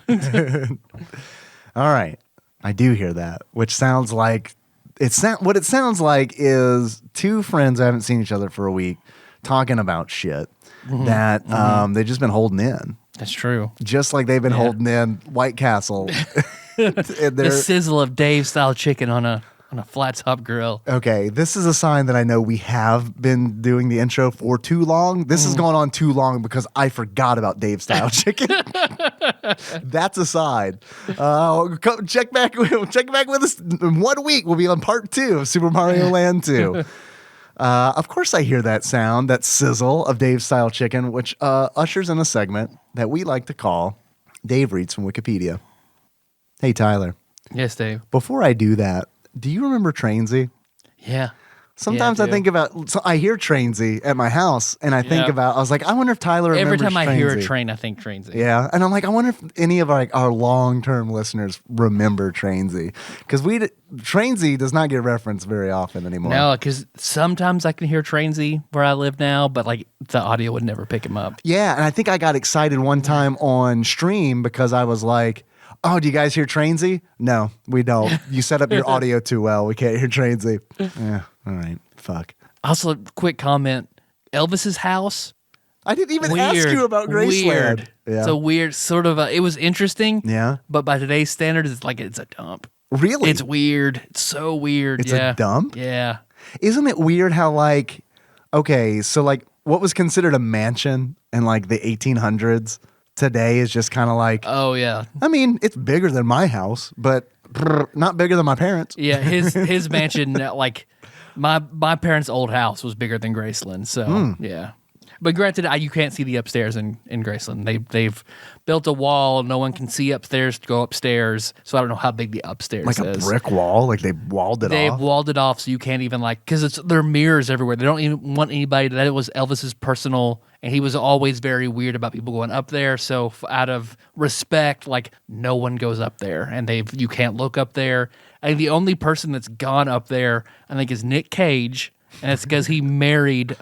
All right. I do hear that, which sounds like what it sounds like is 2 friends who haven't seen each other for a week talking about shit that they've just been holding in. That's true. Just like they've been holding in White Castle. The sizzle of Dave-style chicken on a flat top grill. Okay, this is a sign that I know we have been doing the intro for too long. This has gone on too long because I forgot about Dave-style chicken. That's a sign. Check back with us in 1 week. We'll be on part 2 of Super Mario Land 2. Of course, I hear that sound, that sizzle of Dave-style chicken, which ushers in a segment that we like to call Dave Reads from Wikipedia. Hey, Tyler. Yes, Dave. Before I do that, do you remember Trainsy? Yeah. Sometimes I think about, I hear Trainsy at my house, and I think about, I was like, I wonder if Tyler remembers Every time I Trainsy. hear a train, I think Trainsy. Yeah, and I'm like, I wonder if any of our long-term listeners remember Trainsy. Because Trainsy does not get referenced very often anymore. No, because sometimes I can hear Trainsy where I live now, but like the audio would never pick him up. Yeah, and I think I got excited one time on stream because I was like, Oh, do you guys hear Trainsy? No, we don't. You set up your audio too well. We can't hear Trainsy. Yeah, all right. Fuck. Also, quick comment. Elvis's house. I didn't even ask you about Graceland. Weird. Yeah. It's a weird sort of. It was interesting. Yeah. But by today's standards, it's a dump. Really? It's weird. It's so weird. It's a dump? Yeah. Isn't it weird how like, okay, so like what was considered a mansion in like the 1800s today is just kind of like, Oh yeah. I mean, it's bigger than my house, but not bigger than my parents. Yeah. His mansion, like my parents' old house was bigger than Graceland. So yeah. But granted, you can't see the upstairs in Graceland. They've built a wall. No one can see upstairs to go upstairs. So I don't know how big the upstairs Like is. a brick wall, like they walled it They've off. walled it off, so you can't even because there are mirrors everywhere. They don't even want anybody. That it was Elvis's personal, and he was always very weird about people going up there. So out of respect, like no one goes up there, and you can't look up there. And the only person that's gone up there, I think, is Nick Cage, and it's because he married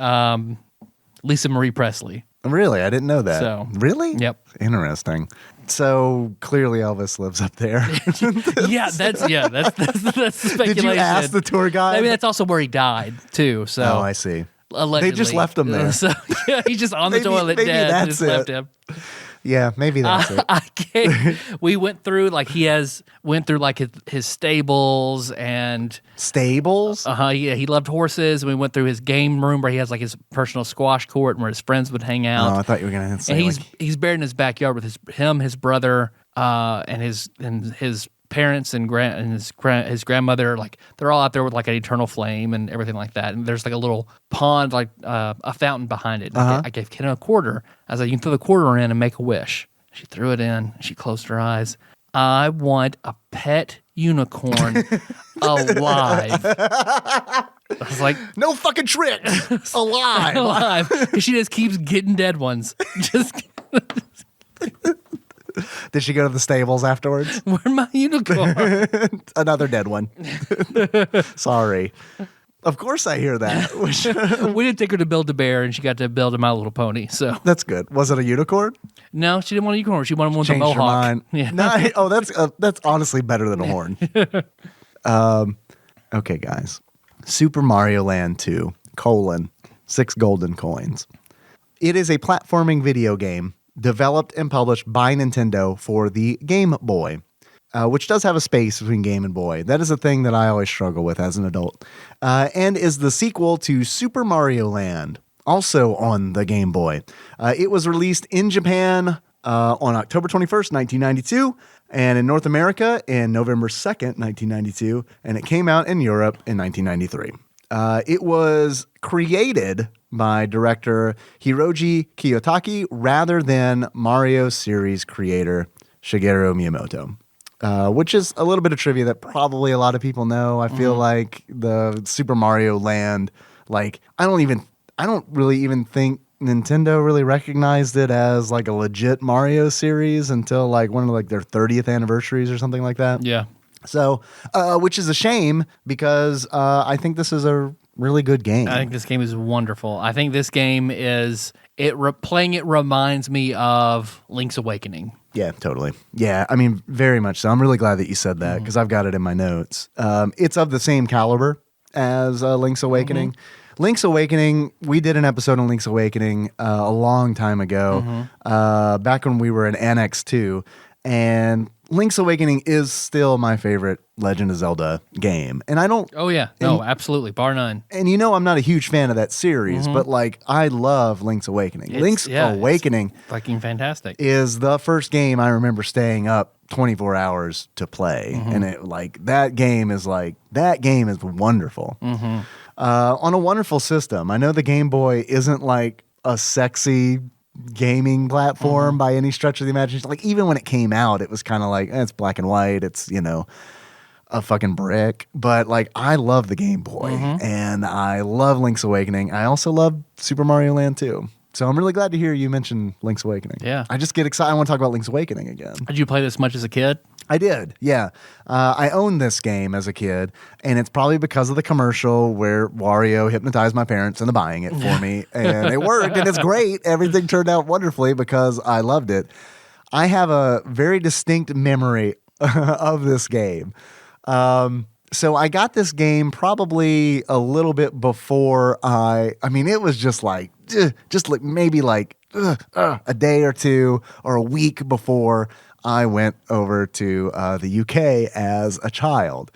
Lisa Marie Presley. Really? I didn't know that. So, really? Yep. Interesting. So clearly Elvis lives up there. That's the speculation. Did you ask the tour guide? I mean, that's also where he died too. So Oh, I see. allegedly. They just left him there. So yeah, he's just on the toilet maybe dead. that's Just it. left him. Yeah, maybe that's it. I can't. We went through went through his stables and Stables? yeah, he loved horses. And we went through his game room where he has his personal squash court and where his friends would hang out. Oh, I thought you were going to say And he's buried in his backyard with his brother, and his parents and his grandmother. They're all out there with an eternal flame and everything like that. And there's a little pond, a fountain behind it. I gave Ken a quarter. I was like, you can throw the quarter in and make a wish. She threw it in. She closed her eyes. I want a pet unicorn alive. I was like, no fucking tricks. Alive. alive. Because she just keeps getting dead ones. Just Did she go to the stables afterwards? where my unicorn? Another dead one. Sorry. Of course I hear that. We didn't take her to Build-A-Bear, and she got to build a My Little Pony. So That's good. Was it a unicorn? no, she didn't want a unicorn. She wanted one with a Changed her mohawk. mind. Yeah. No, that's honestly better than a horn. Okay, guys. Super Mario Land 2, 6 golden coins. It is a platforming video game developed and published by Nintendo for the Game Boy, which does have a space between Game and Boy. That is a thing that I always struggle with as an adult, and is the sequel to Super Mario Land, also on the Game Boy. It was released in Japan on October 21st, 1992, and in North America in November 2nd, 1992, and it came out in Europe in 1993. It was created by director Hiroji Kiyotaki rather than Mario series creator Shigeru Miyamoto, which is a little bit of trivia that probably a lot of people know. I feel like the Super Mario Land, I don't really even think Nintendo really recognized it as a legit Mario series until one of their 30th anniversaries or something like that. Yeah. So, which is a shame because I think this is a really good game. I think this game is wonderful. I think this game playing it reminds me of Link's Awakening. Yeah, totally. Yeah, I mean, very much so. I'm really glad that you said that because I've got it in my notes. It's of the same caliber as Link's Awakening. Link's Awakening, we did an episode on Link's Awakening a long time ago, back when we were in Annex 2, and Link's Awakening is still my favorite Legend of Zelda game. And I don't... Oh, yeah. No, absolutely. Bar none. And I'm not a huge fan of that series, but I love Link's Awakening. Link's Awakening it's fucking fantastic. is the first game I remember staying up 24 hours to play. And that game is wonderful. On a wonderful system. I know the Game Boy isn't a sexy gaming platform by any stretch of the imagination. Even when it came out, it was kind of it's black and white. It's, a fucking brick. But I love the Game Boy and I love Link's Awakening. I also love Super Mario Land 2. So I'm really glad to hear you mention Link's Awakening. Yeah. I just get excited. I want to talk about Link's Awakening again. Did you play this much as a kid? I did, yeah. I owned this game as a kid, and it's probably because of the commercial where Wario hypnotized my parents into buying it for me, and it worked, and it's great. Everything turned out wonderfully because I loved it. I have a very distinct memory of this game. So I got this game probably a little bit before I mean, it was just like maybe like a day or two or a week before I went over to the UK as a child.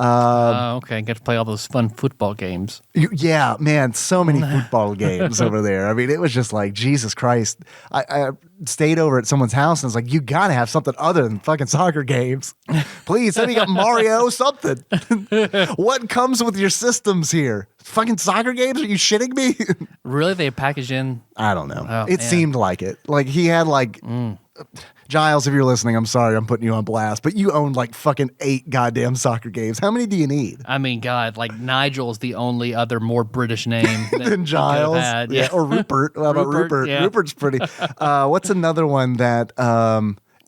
Okay, get to play all those fun football games. Yeah, man, so many football games over there. I mean, it was just like, Jesus Christ. I stayed over at someone's house and was like, you got to have something other than fucking soccer games. Please, send me up Mario something. What comes with your systems here? Fucking soccer games? Are you shitting me? Really? They packaged in? I don't know. Oh, it man. seemed like it. Like he had like... Giles, if you're listening, I'm sorry I'm putting you on blast, but you owned like fucking 8 goddamn soccer games. How many do you need? I mean, God, like Nigel's the only other more British name Than Giles. Yeah. Or Rupert. How about Rupert? Yeah. Rupert's pretty. What's another one that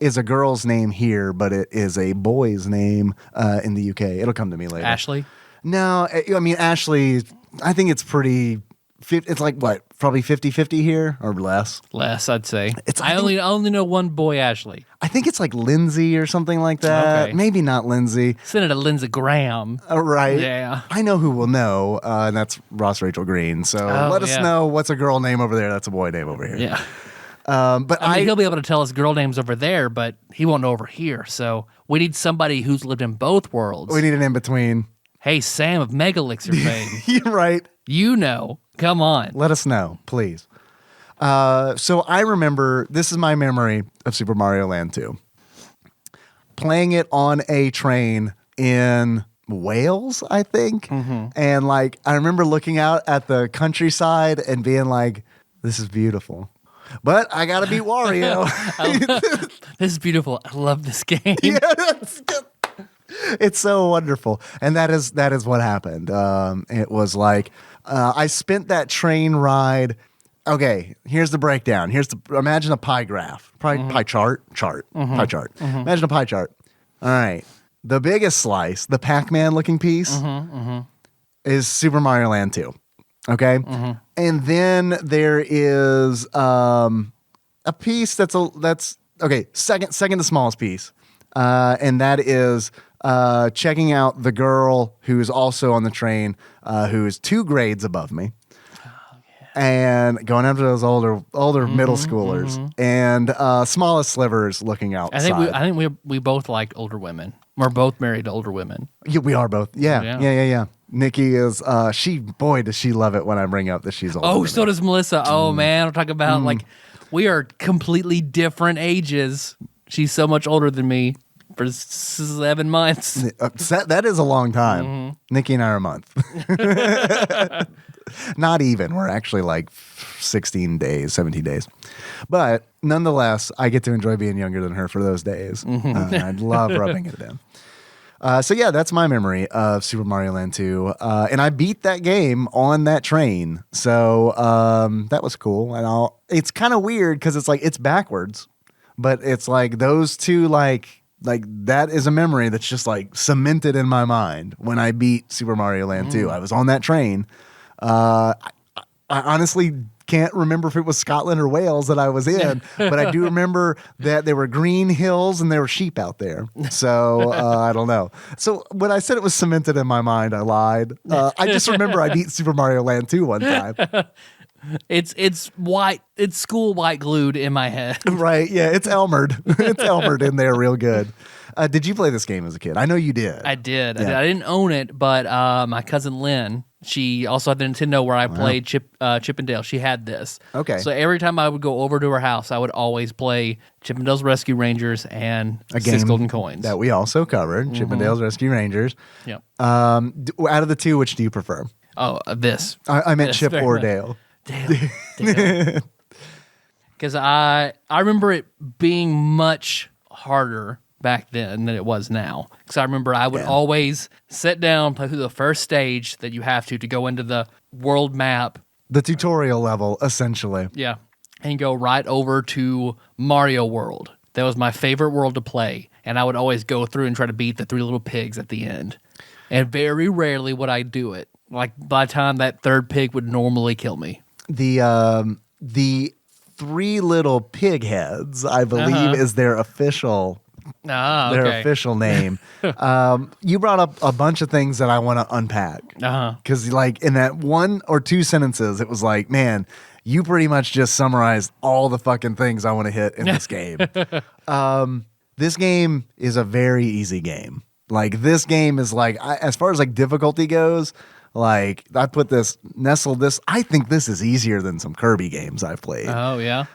is a girl's name here, but it is a boy's name in the UK? It'll come to me later. Ashley? No, I mean, Ashley, I think it's pretty... It's like what, probably 50-50 here or less. Less, I'd say. I only know one boy, Ashley. I think it's like Lindsay or something like that. Okay. Maybe not Lindsay. Send it to Lindsey Graham. Right. Yeah. I know who will know, and that's Ross Rachel Green. So let us know what's a girl name over there. That's a boy name over here. Yeah. But I mean, he'll be able to tell us girl names over there, but he won't know over here. So we need somebody who's lived in both worlds. We need an in between. Hey, Sam of Megalixir fame. You're right. You know. Come on. Let us know, please. So I remember, this is my memory of Super Mario Land 2. Playing it on a train in Wales, I think. Mm-hmm. And like, I remember looking out at the countryside and being like, this is beautiful. But I got to beat Wario. This is beautiful. I love this game. Yeah, it's so wonderful. And that is what happened. It was like, I spent that train ride. Okay, here's the breakdown. Imagine a pie graph, pie chart. Pie chart. Imagine a pie chart. All right, the biggest slice, the Pac-Man looking piece, is Super Mario Land 2. Okay, and then there is a piece that's okay. Second to smallest piece, and that is checking out the girl who is also on the train, who is 2 grades above me. And going after those older middle schoolers and smallest slivers looking outside. I think we both like older women. We're both married to older women. Yeah, we are both. Yeah. Nikki is does she love it when I bring up that she's older. Oh, so does Melissa. Oh man, I'm talking about like we are completely different ages. She's so much older than me for 7 months. That is a long time. Nikki and I are a month. Not even. We're actually like 16 days, 17 days. But nonetheless, I get to enjoy being younger than her for those days. I love rubbing it in. So yeah, that's my memory of Super Mario Land 2. And I beat that game on that train. So that was cool. And it's kind of weird because it's like, it's backwards. But it's like those two, like that is a memory that's just like cemented in my mind when I beat Super Mario Land 2. I was on that train. I honestly can't remember if it was Scotland or Wales that I was in, but I do remember that there were green hills and there were sheep out there. So I don't know. So when I said it was cemented in my mind, I lied. I just remember I beat Super Mario Land 2 one time. It's white. It's school white glued in my head. Right. Yeah. It's Elmered. It's Elmered in there real good. Did you play this game as a kid? I know you did. I did. Yeah. I didn't own it, but my cousin Lynn, she also had the Nintendo where I played Chip and Dale. She had this. Okay. So every time I would go over to her house, I would always play Chip and Dale's Rescue Rangers and A game 6 Golden Coins. that we also covered, Chip and Dale's Rescue Rangers. Yep. Out of the two, which do you prefer? Oh, this. I meant This Chip very or much. Dale. Dale. Because I remember it being much harder back then than it was now. Because I remember I would always sit down, play through the first stage that you have to go into the world map. The tutorial level, essentially. Yeah. And go right over to Mario World. That was my favorite world to play. And I would always go through and try to beat the 3 little pigs at the end. And very rarely would I do it. Like by the time that 3rd pig would normally kill me. The three little pig heads, I believe, is their official official name. You brought up a bunch of things that I want to unpack. Because like in that 1 or 2 sentences, it was like, man, you pretty much just summarized all the fucking things I want to hit in this game. This game is a very easy game. Like this game is like, as far as like difficulty goes, like I put this, I think this is easier than some Kirby games I've played. Oh, yeah?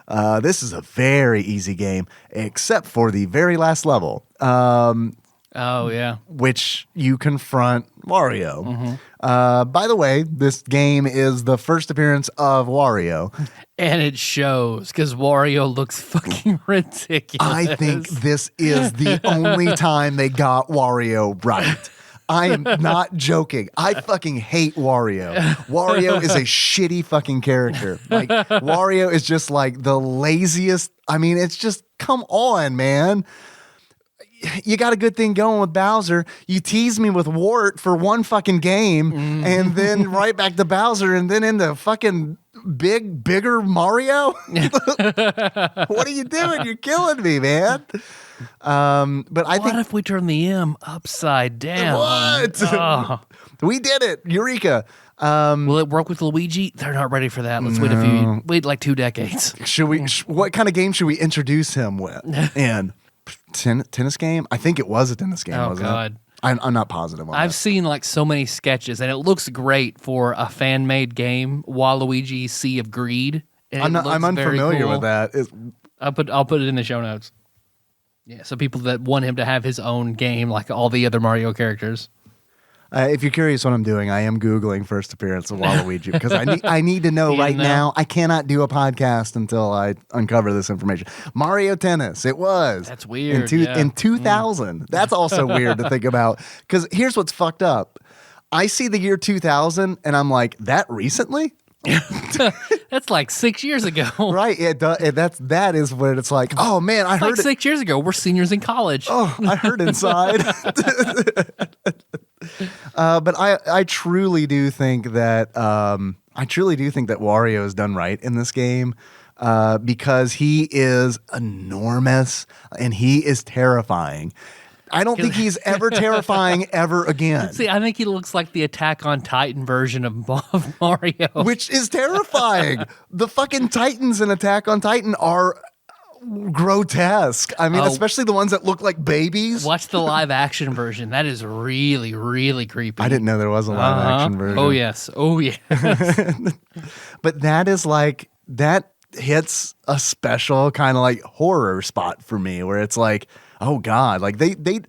This is a very easy game, except for the very last level. Oh, yeah. Which you confront Wario. By the way, this game is the first appearance of Wario. And it shows, because Wario looks fucking ridiculous. I think this is the only time they got Wario right. I am not joking. I fucking hate Wario. Wario is a shitty fucking character. Like, Wario is just like the laziest. I mean, it's just, come on, man. You got a good thing going with Bowser. You tease me with Wart for one fucking game, and then right back to Bowser, and then into fucking bigger Mario. What are you doing? You're killing me, man. But I think, what if we turn the M upside down? What? Oh. We did it, Eureka. Will it work with Luigi? They're not ready for that. Let's wait like 2 decades. Should we? What kind of game should we introduce him with? And tennis game? I think it was a tennis game. Oh, wasn't God. it? I'm not positive on I've that. seen like so many sketches, and it looks great for a fan-made game. Waluigi's Sea of Greed. And I'm unfamiliar with that. I'll put it in the show notes. Yeah, so people that want him to have his own game like all the other Mario characters. If you're curious what I'm doing, I am Googling first appearance of Waluigi because I need to know right now. I cannot do a podcast until I uncover this information. Mario Tennis, it was. That's weird. In 2000. That's also weird to think about because here's what's fucked up. I see the year 2000 and I'm like, that recently? That's like 6 years ago. Right. That is what it's like. Oh, man, I heard like 6 years ago. We're seniors in college. Oh, I heard inside. But I truly do think that Wario is done right in this game because he is enormous and he is terrifying. I don't think he's ever terrifying ever again. See, I think he looks like the Attack on Titan version of Mario. Which is terrifying. The fucking Titans in Attack on Titan are grotesque. I mean, especially the ones that look like babies. Watch the live action version. That is really, really creepy. I didn't know there was a live action version. Oh, yes. But that is like, that hits a special kind of like horror spot for me where it's like, oh God, like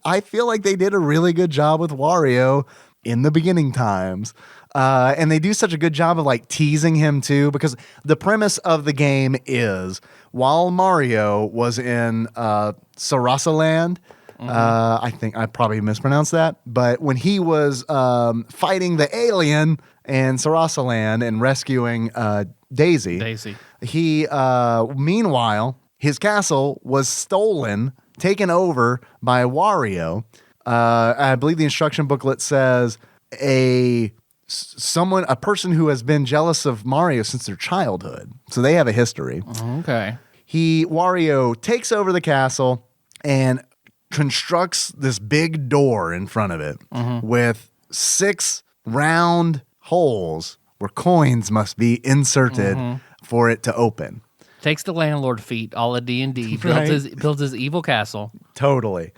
I feel like they did a really good job with Wario in the beginning times. And they do such a good job of like teasing him too, because the premise of the game is while Mario was in Sarasaland, I think I probably mispronounced that, but when he was fighting the alien in Sarasaland and rescuing Daisy, he meanwhile his castle was stolen, taken over by Wario. I believe the instruction booklet says a person who has been jealous of Mario since their childhood. So they have a history. Okay. Wario takes over the castle and constructs this big door in front of it with 6 round holes where coins must be inserted for it to open. Takes the landlord feat, all of D&D, builds his evil castle. Totally.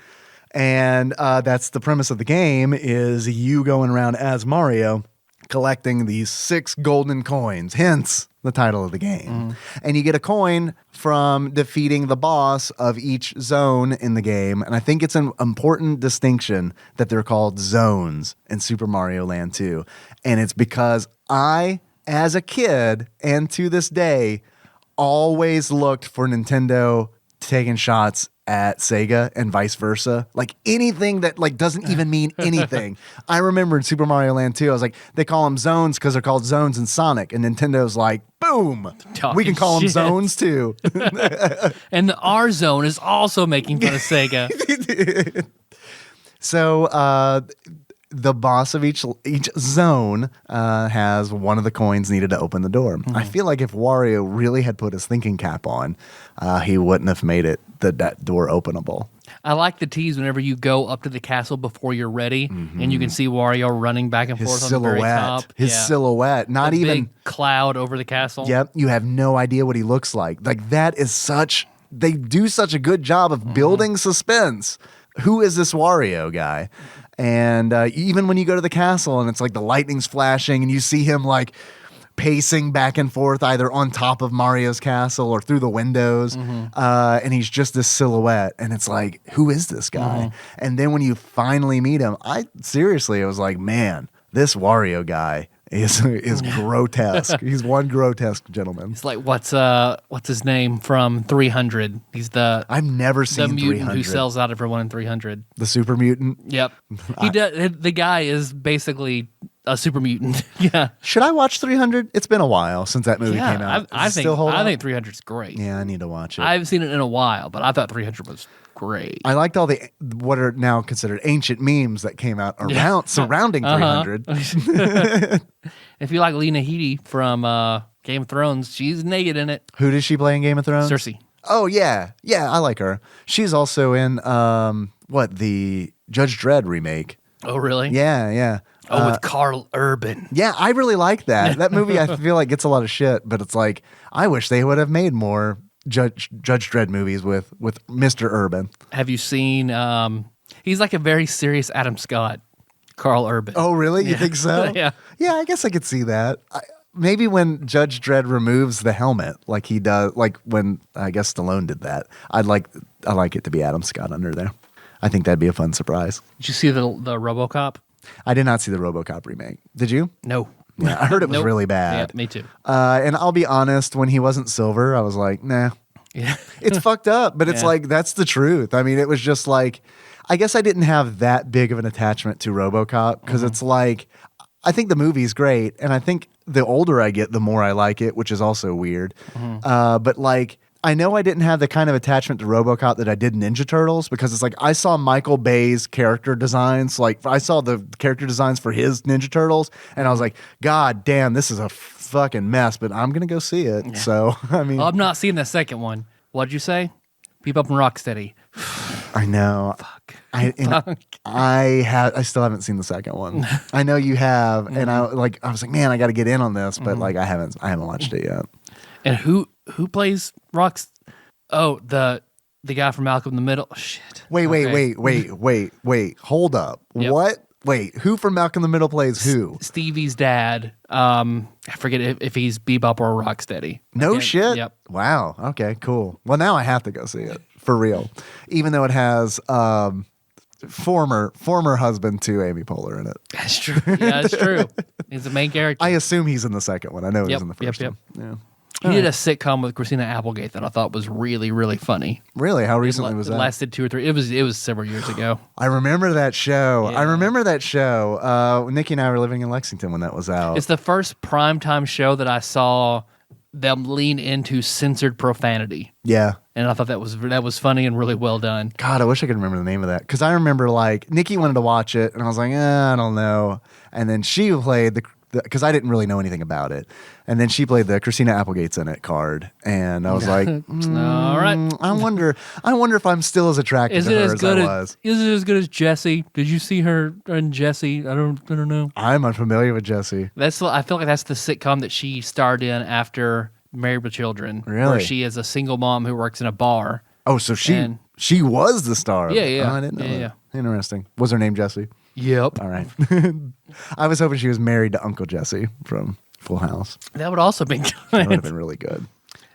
And that's the premise of the game is you going around as Mario collecting these 6 golden coins, hence the title of the game. And you get a coin from defeating the boss of each zone in the game. And I think it's an important distinction that they're called zones in Super Mario Land 2. And it's because I, as a kid and to this day, always looked for Nintendo taking shots at Sega and vice versa. Like anything that like doesn't even mean anything. I remember in Super Mario Land 2, I was like, they call them zones because they're called zones in Sonic. And Nintendo's like, boom, we can call them zones too. And the R Zone is also making fun of Sega. So the boss of each zone has one of the coins needed to open the door. I feel like if Wario really had put his thinking cap on, he wouldn't have made it that door openable. I like the tease whenever you go up to the castle before you're ready, and you can see Wario running back and forth on the very top. His silhouette, not the even big cloud over the castle. Yep, you have no idea what he looks like. Like that is such. They do such a good job of building suspense. Who is this Wario guy? And even when you go to the castle and it's like the lightning's flashing and you see him like pacing back and forth either on top of Mario's castle or through the windows, and he's just this silhouette, and it's like, who is this guy? And then when you finally meet him, it was like, man, this Wario guy is grotesque. He's one grotesque gentleman. It's like what's his name from 300? He's I've never seen the mutant 300. who sells out everyone in 300. The super mutant. Yep, the guy is basically a super mutant. Yeah. Should I watch 300? It's been a while since that movie came out. I think 300 is great. Yeah, I need to watch it. I haven't seen it in a while, but I thought 300 was great. I liked all the what are now considered ancient memes that came out surrounding 300. If you like Lena Headey from Game of Thrones, she's naked in it. Who does she play in Game of Thrones? Cersei. Oh yeah, I like her. She's also in the Judge Dredd remake. Oh really? Yeah. With Carl Urban. Yeah, I really like that. That movie I feel like gets a lot of shit, but it's like I wish they would have made more Judge Dredd movies with Mr. Urban. Have you seen he's like a very serious Adam Scott, Carl Urban. Oh really? You think so? Yeah. Yeah, I guess I could see that. Maybe when Judge Dredd removes the helmet, like he does, like when I guess Stallone did that, I like it to be Adam Scott under there. I think that'd be a fun surprise. Did you see the RoboCop? I did not see the RoboCop remake. Did you? No. Yeah, I heard it was really bad. Yeah, me too. And I'll be honest, when he wasn't silver, I was like, nah. Yeah. It's fucked up, but it's like, that's the truth. I mean, it was just like, I guess I didn't have that big of an attachment to RoboCop because it's like, I think the movie's great. And I think the older I get, the more I like it, which is also weird. But like, I know I didn't have the kind of attachment to RoboCop that I did Ninja Turtles because it's like I saw Michael Bay's character designs. Like I saw the character designs for his Ninja Turtles and I was like, God damn, this is a fucking mess, but I'm going to go see it. Yeah. So, I mean. I'm not seeing the second one. What'd you say? Peep Up and Rocksteady. I know. Fuck. I still haven't seen the second one. I know you have. And I was like, man, I got to get in on this, but like I haven't watched it yet. And who plays Rocks? Oh, the guy from Malcolm in the Middle. Shit. Wait. Hold up. Yep. What? Wait, who from Malcolm in the Middle plays who? Stevie's dad. I forget if he's Bebop or Rocksteady. No shit. Yep. Wow. Okay, cool. Well, now I have to go see it for real. Even though it has former husband to Amy Poehler in it. That's true. Yeah, that's true. He's the main character. I assume he's in the second one. I know he's in the first one. Yeah. He did a sitcom with Christina Applegate that I thought was really, really funny. Really? How recently was that? It lasted 2 or 3. It was several years ago. I remember that show. Yeah. Nikki and I were living in Lexington when that was out. It's the first primetime show that I saw them lean into censored profanity. Yeah. And I thought that was funny and really well done. God, I wish I could remember the name of that. Because I remember like Nikki wanted to watch it and I was like, I don't know. And then she played because I didn't really know anything about it. And then she played the Christina Applegate's in it card. And I was like, all right. I wonder if I'm still as attracted to her as I was. Is it as good as Jessie? Did you see her in Jessie? I don't know. I'm unfamiliar with Jessie. I feel like that's the sitcom that she starred in after Married with Children. Really? Where she is a single mom who works in a bar. Oh, so she was the star. Yeah. Oh, I didn't know that. Interesting. Was her name Jessie? Yep. All right. I was hoping she was married to Uncle Jesse from Full House. That would also be good. That would have been really good.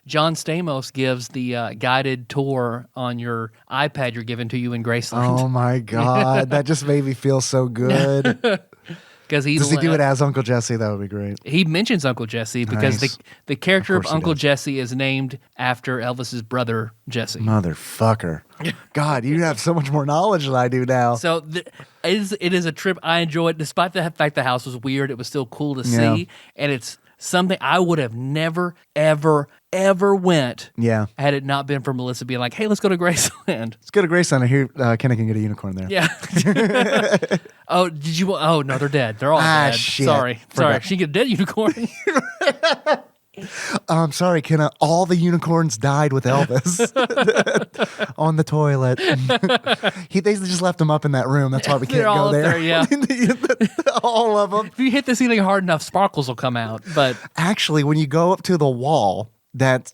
John Stamos gives the guided tour on your iPad you're given to you in Graceland. Oh my God. That just made me feel so good. Does he do it as Uncle Jesse? That would be great. He mentions Uncle Jesse because the character of Uncle Jesse is named after Elvis's brother, Jesse. Motherfucker. God, you have so much more knowledge than I do now. So it is a trip I enjoyed. Despite the fact the house was weird, it was still cool to see. And it's something I would have never, ever, ever went. Yeah. Had it not been for Melissa being like, "Hey, let's go to Graceland." Let's go to Graceland. I hear Kenny can get a unicorn there. Yeah. Oh, did you? Oh no, they're dead. They're all dead. Shit. Sorry. Forgot. She get a dead unicorn. I'm sorry, Kenna. All the unicorns died with Elvis on the toilet. They just left him up in that room. That's why we can't They're all go up there. yeah. All of them. If you hit the ceiling hard enough, sparkles will come out. But Actually, when you go up to the wall, that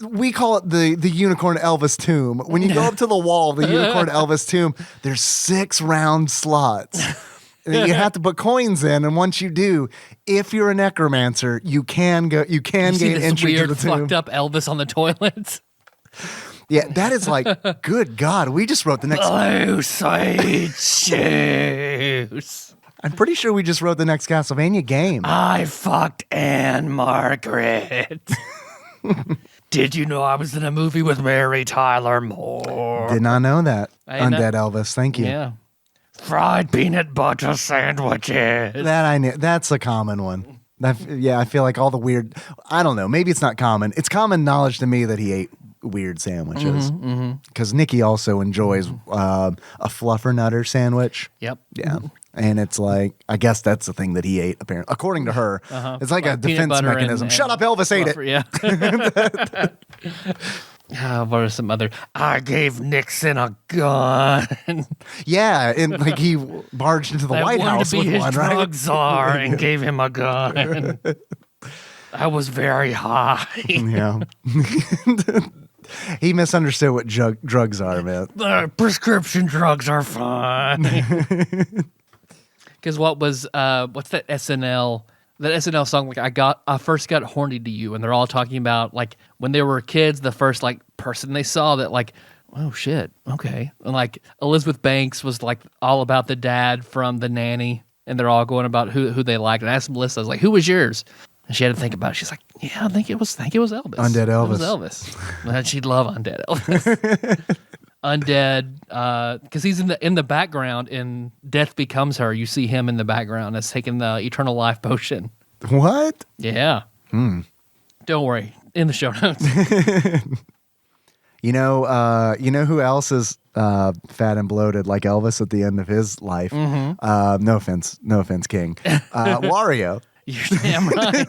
we call it the unicorn Elvis tomb. When you go up to the wall, the unicorn Elvis tomb, there's 6 round slots. You have to put coins in, and once you do, if you're a necromancer, you can go. You can gain entry to the tomb. Fucked up Elvis on the toilet. Yeah, that is like, good God, we just wrote the next. Blue sweet shoes. I'm pretty sure we just wrote the next Castlevania game. I fucked Anne Margaret. Did you know I was in a movie with Mary Tyler Moore? Did not know that. I didn't Undead Elvis, thank you. Yeah. Fried peanut butter sandwiches. That I knew. That's a common one. I feel like all the weird. I don't know. Maybe it's not common. It's common knowledge to me that he ate weird sandwiches. Because Nikki also enjoys a fluffernutter sandwich. Yep. Yeah. And it's like, I guess that's the thing that he ate, apparently. According to her. It's like a defense mechanism. And Shut up, Elvis ate it. Yeah. What are some other? I gave Nixon a gun. Yeah. And like he barged into the White House to be with his one, drug right? czar and gave him a gun. I was very high. Yeah. He misunderstood what drugs are, man. Prescription drugs are fine. Because what's that SNL? That SNL song, like I first got horny to you, and they're all talking about like when they were kids, the first like person they saw that like, oh shit, okay, and like Elizabeth Banks was like all about the dad from The Nanny, and they're all going about who they liked. And I asked Melissa, I was like, who was yours? And she had to think about it. She's like, yeah, I think it was Elvis. Undead Elvis. It was Elvis. And she'd love Undead Elvis. Undead, because he's in the background in Death Becomes Her. You see him in the background as taking the eternal life potion. What? Yeah. Don't worry. In the show notes. You know who else is fat and bloated like Elvis at the end of his life? No offense, King. Wario. You're damn right.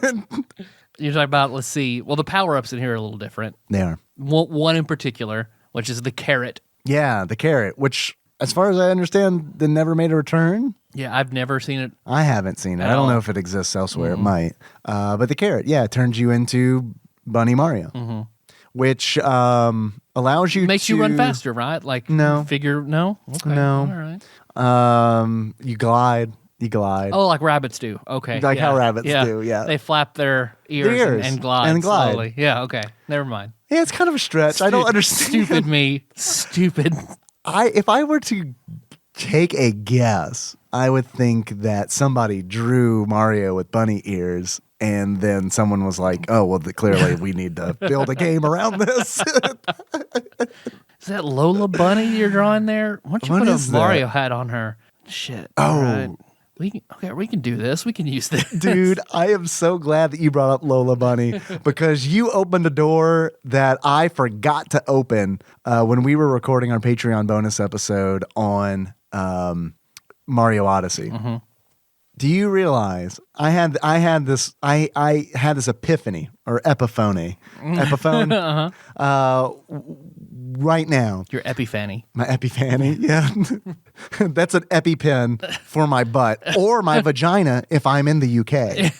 You're talking about, let's see. Well, the power-ups in here are a little different. They are. One in particular, which is the carrot. Yeah, the carrot, which, as far as I understand, they never made a return. Yeah, I've never seen it. I haven't seen it. I don't know if it exists elsewhere. It might. But the carrot, yeah, turns you into Bunny Mario, which allows you Makes to... you run faster, right? Like, No. No? Okay. No. All right. You glide. Oh, like rabbits do. Okay. Like yeah. how rabbits do, yeah. They flap their ears, and glide. And glide. Slowly. Yeah, okay. Never mind. Yeah, it's kind of a stretch. I don't understand. Stupid me. Stupid. If I were to take a guess, I would think that somebody drew Mario with bunny ears, and then someone was like, "Oh, well, clearly we need to build a game around this." Is that Lola Bunny you're drawing there? Why don't you What put is a Mario hat on her? Shit. Oh. All right. We can do this. We can use this. Dude, I am so glad that you brought up Lola Bunny because you opened a door that I forgot to open when we were recording our Patreon bonus episode on Mario Odyssey. Do you realize I had this epiphany or epiphone right now. Your Epiphany. My epiphany, yeah. That's an EpiPen for my butt or my vagina if I'm in the UK.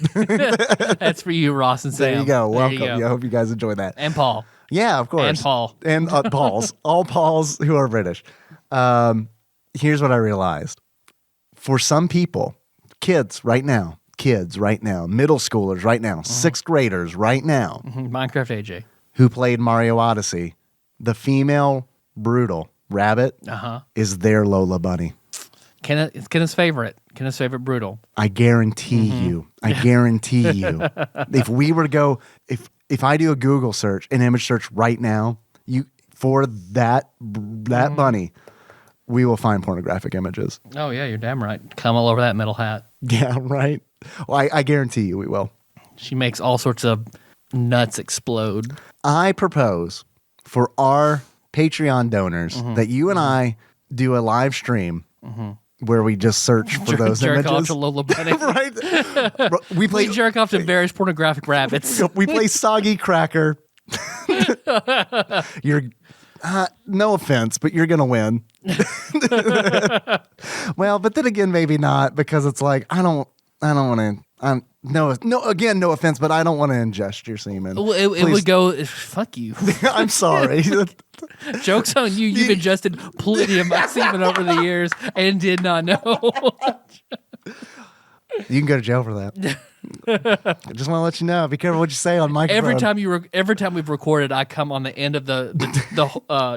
That's for you, Ross and Sam. There you go. Welcome. There you go. Yeah, I hope you guys enjoy that. And Paul. Yeah, of course. And Paul. And Pauls. All Pauls who are British. Here's what I realized. For some people, kids right now, middle schoolers right now, sixth graders right now, Minecraft AJ. who played Mario Odyssey, the female brutal rabbit is their Lola Bunny. It's Kenneth's favorite. Kenneth's favorite brutal. I guarantee you. I guarantee you. If we were to go, if I do a Google search, an image search right now, for that bunny, we will find pornographic images. Oh yeah, you're damn right. Come all over that metal hat. Yeah, right. Well, I guarantee you we will. She makes all sorts of nuts explode. I propose for our Patreon donors that you and I do a live stream where we just search for those jerk off images. to Lola Bunny. Right? We play jerk off to various pornographic rabbits. we play Soggy Cracker. You're no offense, but you're gonna win. Well, but then again, maybe not, because it's like I don't want to. No, again, no offense, but I don't want to ingest your semen. It would go, fuck you. I'm sorry. Joke's on you. You've ingested plenty of my semen over the years and did not know. You can go to jail for that. I just want to let you know. Be careful what you say on microphone. Every time we've recorded, I come on the end of the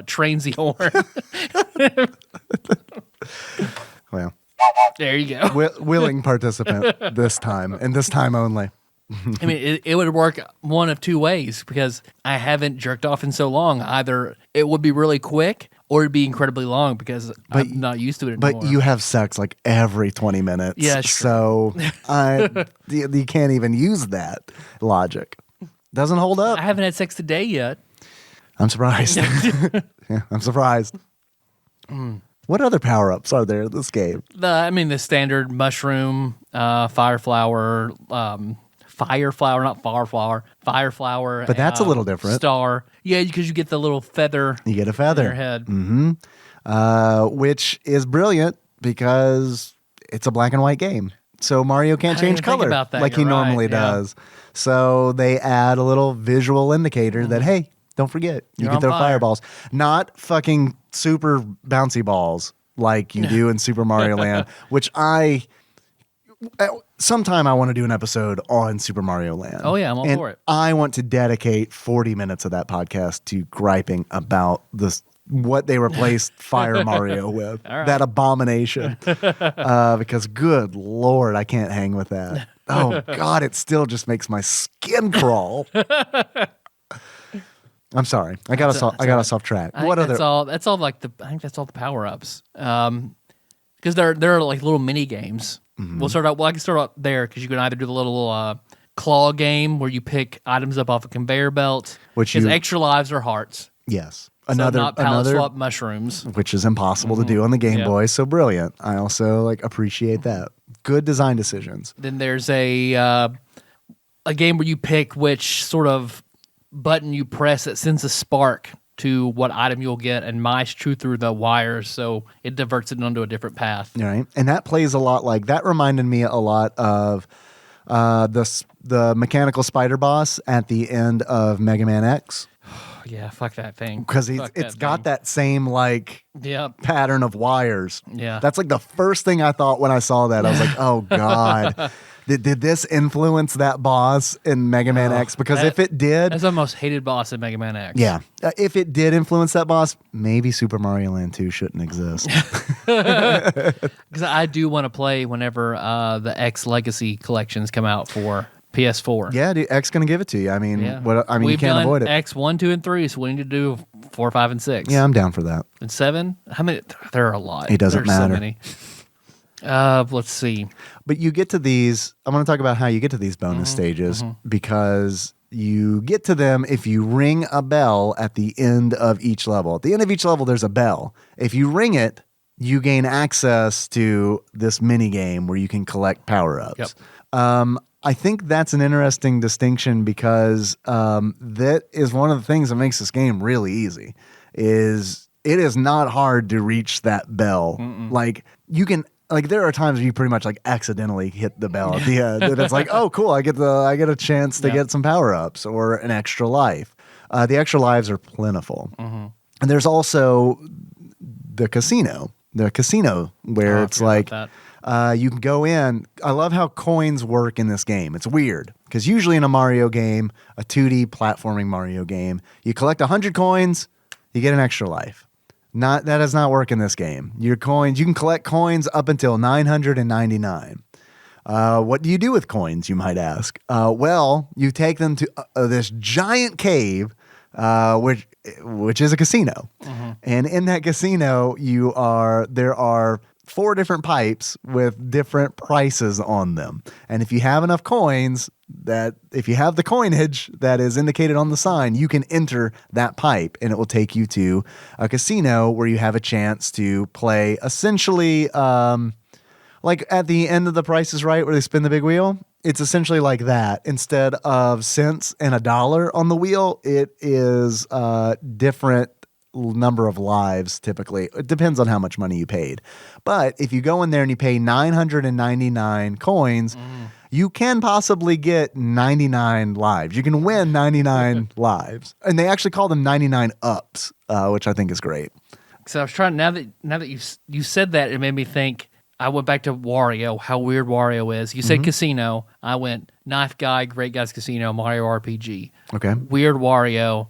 trainsy horn. Well, there you go. Willing participant this time, and this time only. I mean, it would work one of two ways, because I haven't jerked off in so long. Either it would be really quick, or it'd be incredibly long, because I'm not used to it anymore. But you have sex like every 20 minutes. Yeah, so you can't even use that logic. Doesn't hold up. I haven't had sex today yet. I'm surprised. Yeah, I'm surprised. What other power-ups are there in this game? The standard mushroom, fire flower, fire flower. But that's a little different. Star. Yeah, because you get the little feather. You get a feather. In your head. Mm-hmm. Which is brilliant because it's a black and white game. So Mario can't change color like he normally does. So they add a little visual indicator that, hey, don't forget, you can throw fireballs. Not fucking super bouncy balls like you do in Super Mario Land, which sometime I want to do an episode on Super Mario Land. Oh, yeah, I'm all for it. I want to dedicate 40 minutes of that podcast to griping about what they replaced Fire Mario with. Right. That abomination. Because good Lord, I can't hang with that. Oh, God, it still just makes my skin crawl. I'm sorry. I got us off track. I think that's all the power-ups. Because there are like little mini games. Mm-hmm. I can start out there, because you can either do the little claw game where you pick items up off a conveyor belt, because extra lives are hearts. Yes. Another swap mushrooms, which is impossible to do on the Game Boy. So brilliant. I also appreciate that. Good design decisions. Then there's a game where you pick which sort of button you press that sends a spark to what item you'll get, and mice chew through the wires, so it diverts it onto a different path. Right, and that plays a lot like that. Reminded me a lot of the mechanical spider boss at the end of Mega Man X. Yeah, fuck that thing. Because it's got that same pattern of wires. Yeah, that's like the first thing I thought when I saw that. I was like, oh God. Did this influence that boss in Mega Man X? Because if it did... That's the most hated boss in Mega Man X. Yeah. If it did influence that boss, maybe Super Mario Land 2 shouldn't exist. Because I do want to play whenever the X Legacy collections come out for PS4. Yeah, dude, X going to give it to you. I mean, you can't avoid it. X 1, 2, and 3, so we need to do 4, 5, and 6. Yeah, I'm down for that. And 7? How many? There are a lot. It doesn't matter. So many. Let's see. But you get to these, I want to talk about how you get to these bonus stages, because you get to them if you ring a bell at the end of each level. At the end of each level, there's a bell. If you ring it, you gain access to this mini game where you can collect power-ups. Yep. I think that's an interesting distinction, because that is one of the things that makes this game really easy. It is not hard to reach that bell. Like, you can... Like, there are times where you pretty much accidentally hit the bell at the end, and it's like, oh, cool, I get a chance to get some power-ups or an extra life. The extra lives are plentiful. And there's also the casino where it's like you can go in. I love how coins work in this game. It's weird, because usually in a Mario game, a 2D platforming Mario game, you collect 100 coins, you get an extra life. That does not work in this game. Your coins, you can collect coins up until 999. What do you do with coins, you might ask? Well, you take them to this giant cave, which is a casino. And in that casino, there are 4 different pipes with different prices on them. And if you have enough coins, if you have the coinage that is indicated on the sign, you can enter that pipe and it will take you to a casino where you have a chance to play essentially like at the end of The Price is Right where they spin the big wheel. It's essentially like that. Instead of cents and $1 on the wheel, it is different number of lives typically. It depends on how much money you paid. But if you go in there and you pay 999 coins, you can possibly get 99 lives. You can win 99 lives. And they actually call them 99 ups, which I think is great. So I was trying, now that you said that, it made me think. I went back to Wario, how weird Wario is. You said casino. I went Knife Guy, Great Guys Casino, Mario RPG. Okay. Weird Wario.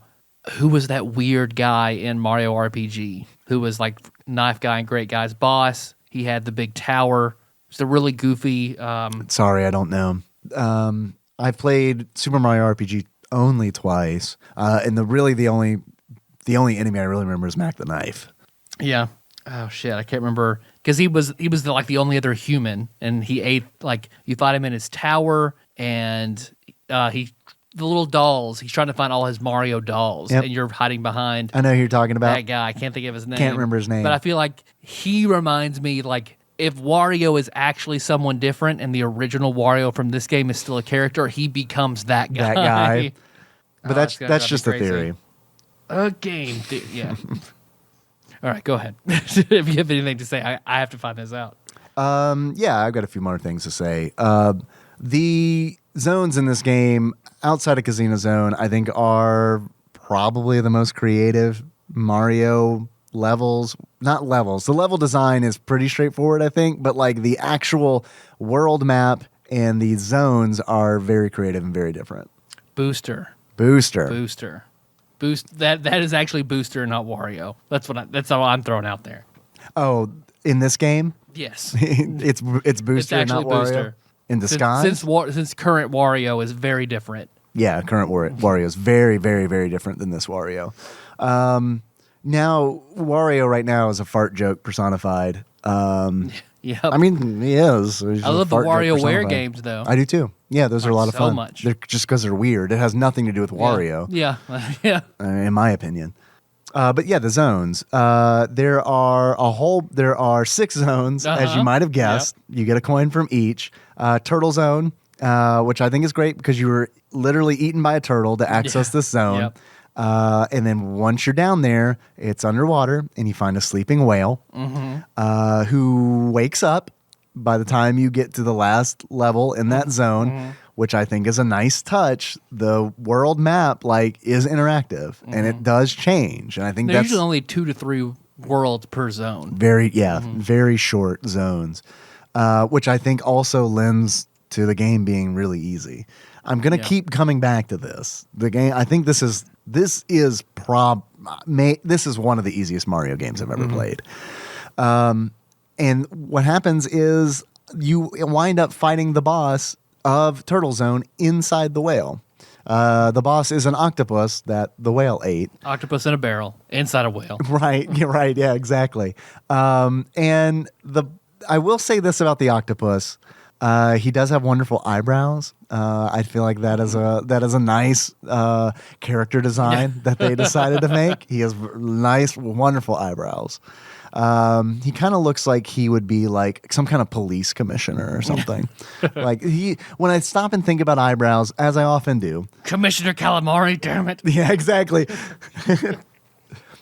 Who was that weird guy in Mario RPG who was like Knife Guy and Great Guy's boss? He had the big tower. It's a really goofy. Sorry, I don't know. I've played Super Mario RPG only twice, and the only enemy I really remember is Mac the Knife. Yeah. Oh shit, I can't remember because he was the only other human, and he ate like you fought him in his tower, and the little dolls. He's trying to find all his Mario dolls, and you're hiding behind. I know who you're talking about. That guy. I can't think of his name. Can't remember his name. But I feel like he reminds me like if Wario is actually someone different, and the original Wario from this game is still a character, he becomes that guy. That guy. But that's just a crazy. theory. A game, yeah. All right, go ahead. If you have anything to say, I have to find this out. Yeah, I've got a few more things to say. The zones in this game, outside of Casino Zone, I think are probably the most creative Mario levels. Not levels. The level design is pretty straightforward, I think, but like the actual world map and the zones are very creative and very different. Booster. That is actually Booster, not Wario. That's all I'm throwing out there. Oh, in this game? Yes. it's Booster, It's actually not Wario? Booster. In disguise? Since current Wario is very different. Yeah, current Wario is very, very, very different than this Wario. Now, Wario right now is a fart joke personified. Yeah. I mean, he is. I love the WarioWare games, though. I do too. Yeah, those are a lot of so fun. much. They're just because they're weird. It has nothing to do with Wario. Yeah. Yeah. In my opinion. But yeah, the zones. There are 6 zones, as you might have guessed. Yep. You get a coin from each. Turtle zone, which I think is great because you were literally eaten by a turtle to access this zone. Yep. And then once you're down there, it's underwater, and you find a sleeping whale who wakes up by the time you get to the last level in that zone, which I think is a nice touch. The world map is interactive, and it does change. And I think There's that's usually only 2 to 3 worlds per zone. Very short zones, which I think also lends to the game being really easy. I'm gonna keep coming back to this. The game. I think this is one of the easiest Mario games I've ever played. And what happens is you wind up fighting the boss of Turtle Zone inside the whale. The boss is an octopus that the whale ate. Octopus in a barrel inside a whale. Right. You're right. Yeah, exactly. And I will say this about the octopus. He does have wonderful eyebrows. I feel like that is a nice character design that they decided to make. He has nice, wonderful eyebrows. He kind of looks like he would be like some kind of police commissioner or something. When I stop and think about eyebrows, as I often do. Commissioner Calamari, damn it. Yeah, exactly.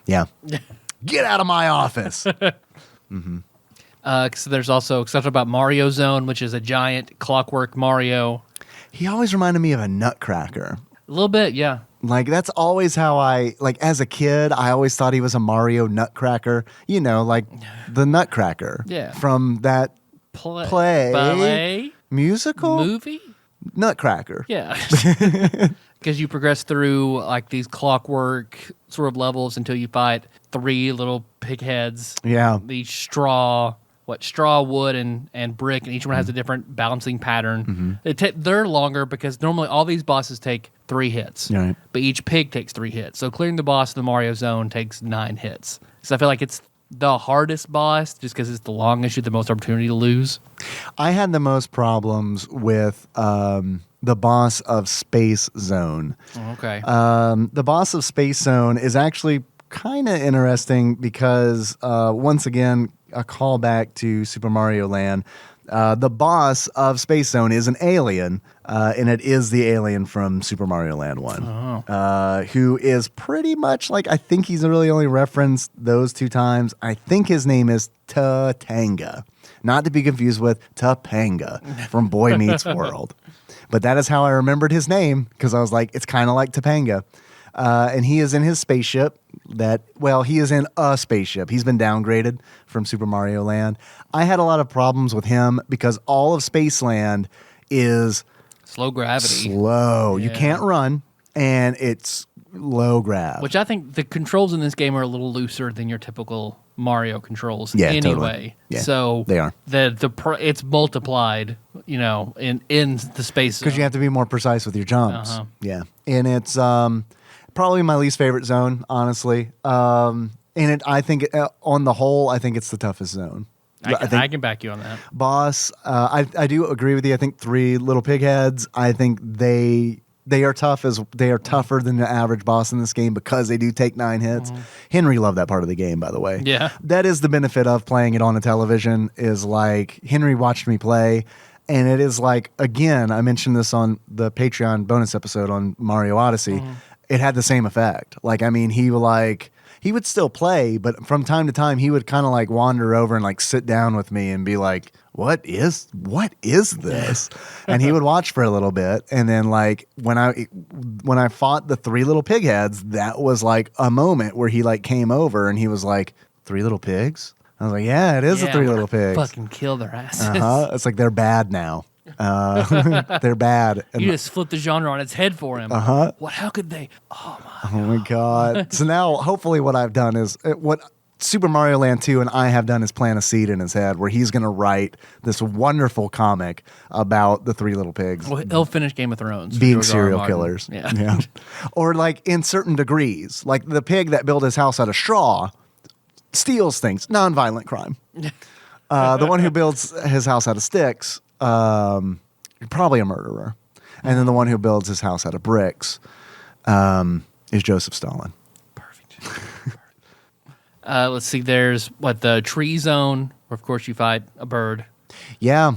Yeah. Get out of my office. So there's also stuff about Mario Zone, which is a giant clockwork Mario. He always reminded me of a Nutcracker. A little bit, yeah. That's always how as a kid, I always thought he was a Mario Nutcracker. You know, the Nutcracker. Yeah. From that ballet musical movie Nutcracker. Yeah. Because you progress through these clockwork sort of levels until you fight 3 little pig heads. Yeah. These straw, wood, and brick, and each one has a different balancing pattern. They're longer because normally all these bosses take 3 hits, but each pig takes 3 hits. So clearing the boss in the Mario Zone takes 9 hits. So I feel like it's the hardest boss just because it's the longest. You have the most opportunity to lose. I had the most problems with the boss of Space Zone. Okay. The boss of Space Zone is actually kind of interesting because, once again, a callback to Super Mario Land. The boss of Space Zone is an alien, and it is the alien from Super Mario Land 1, who is pretty much like, I think he's really only referenced those 2 times. I think his name is Tatanga, not to be confused with Topanga from Boy Meets World. But that is how I remembered his name, because I was like, it's kind of like Topanga. And he is in his spaceship he is in a spaceship. He's been downgraded from Super Mario Land. I had a lot of problems with him because all of Spaceland is slow gravity. Slow. Yeah. You can't run, and it's low grav. Which I think the controls in this game are a little looser than your typical Mario controls anyway. Totally. Yeah, so they are. It's multiplied, in the space zone. Because you have to be more precise with your jumps. Yeah. And it's probably my least favorite zone, honestly. I think on the whole, I think it's the toughest zone. I can back you on that. Boss, I do agree with you. I think 3 little pig heads, I think they are tougher than the average boss in this game because they do take 9 hits. Henry loved that part of the game, by the way. Yeah. That is the benefit of playing it on a television, is like Henry watched me play, and it is like, again, I mentioned this on the Patreon bonus episode on Mario Odyssey. It had the same effect. Like, I mean, he would still play, but from time to time he would kind of like wander over and like sit down with me and be like, what is this? And he would watch for a little bit. And then like when I fought the 3 little pig heads, that was like a moment where he like came over and he was like, 3 little pigs? I was like, yeah, it is the 3 little pigs. Fucking kill their asses. It's like they're bad now. They're bad. And you just flipped the genre on its head for him. What? How could they? Oh my god! So now, hopefully, what I've done is what Super Mario Land 2 and I have done is plant a seed in his head where he's going to write this wonderful comic about the 3 little pigs. Well, he'll finish Game of Thrones being serial killers. Yeah. Or like in certain degrees, like the pig that built his house out of straw steals things, non-violent crime. The one who builds his house out of sticks. Probably a murderer. And then the one who builds his house out of bricks is Joseph Stalin. Perfect. Let's see, there's the tree zone, where of course you fight a bird. Yeah.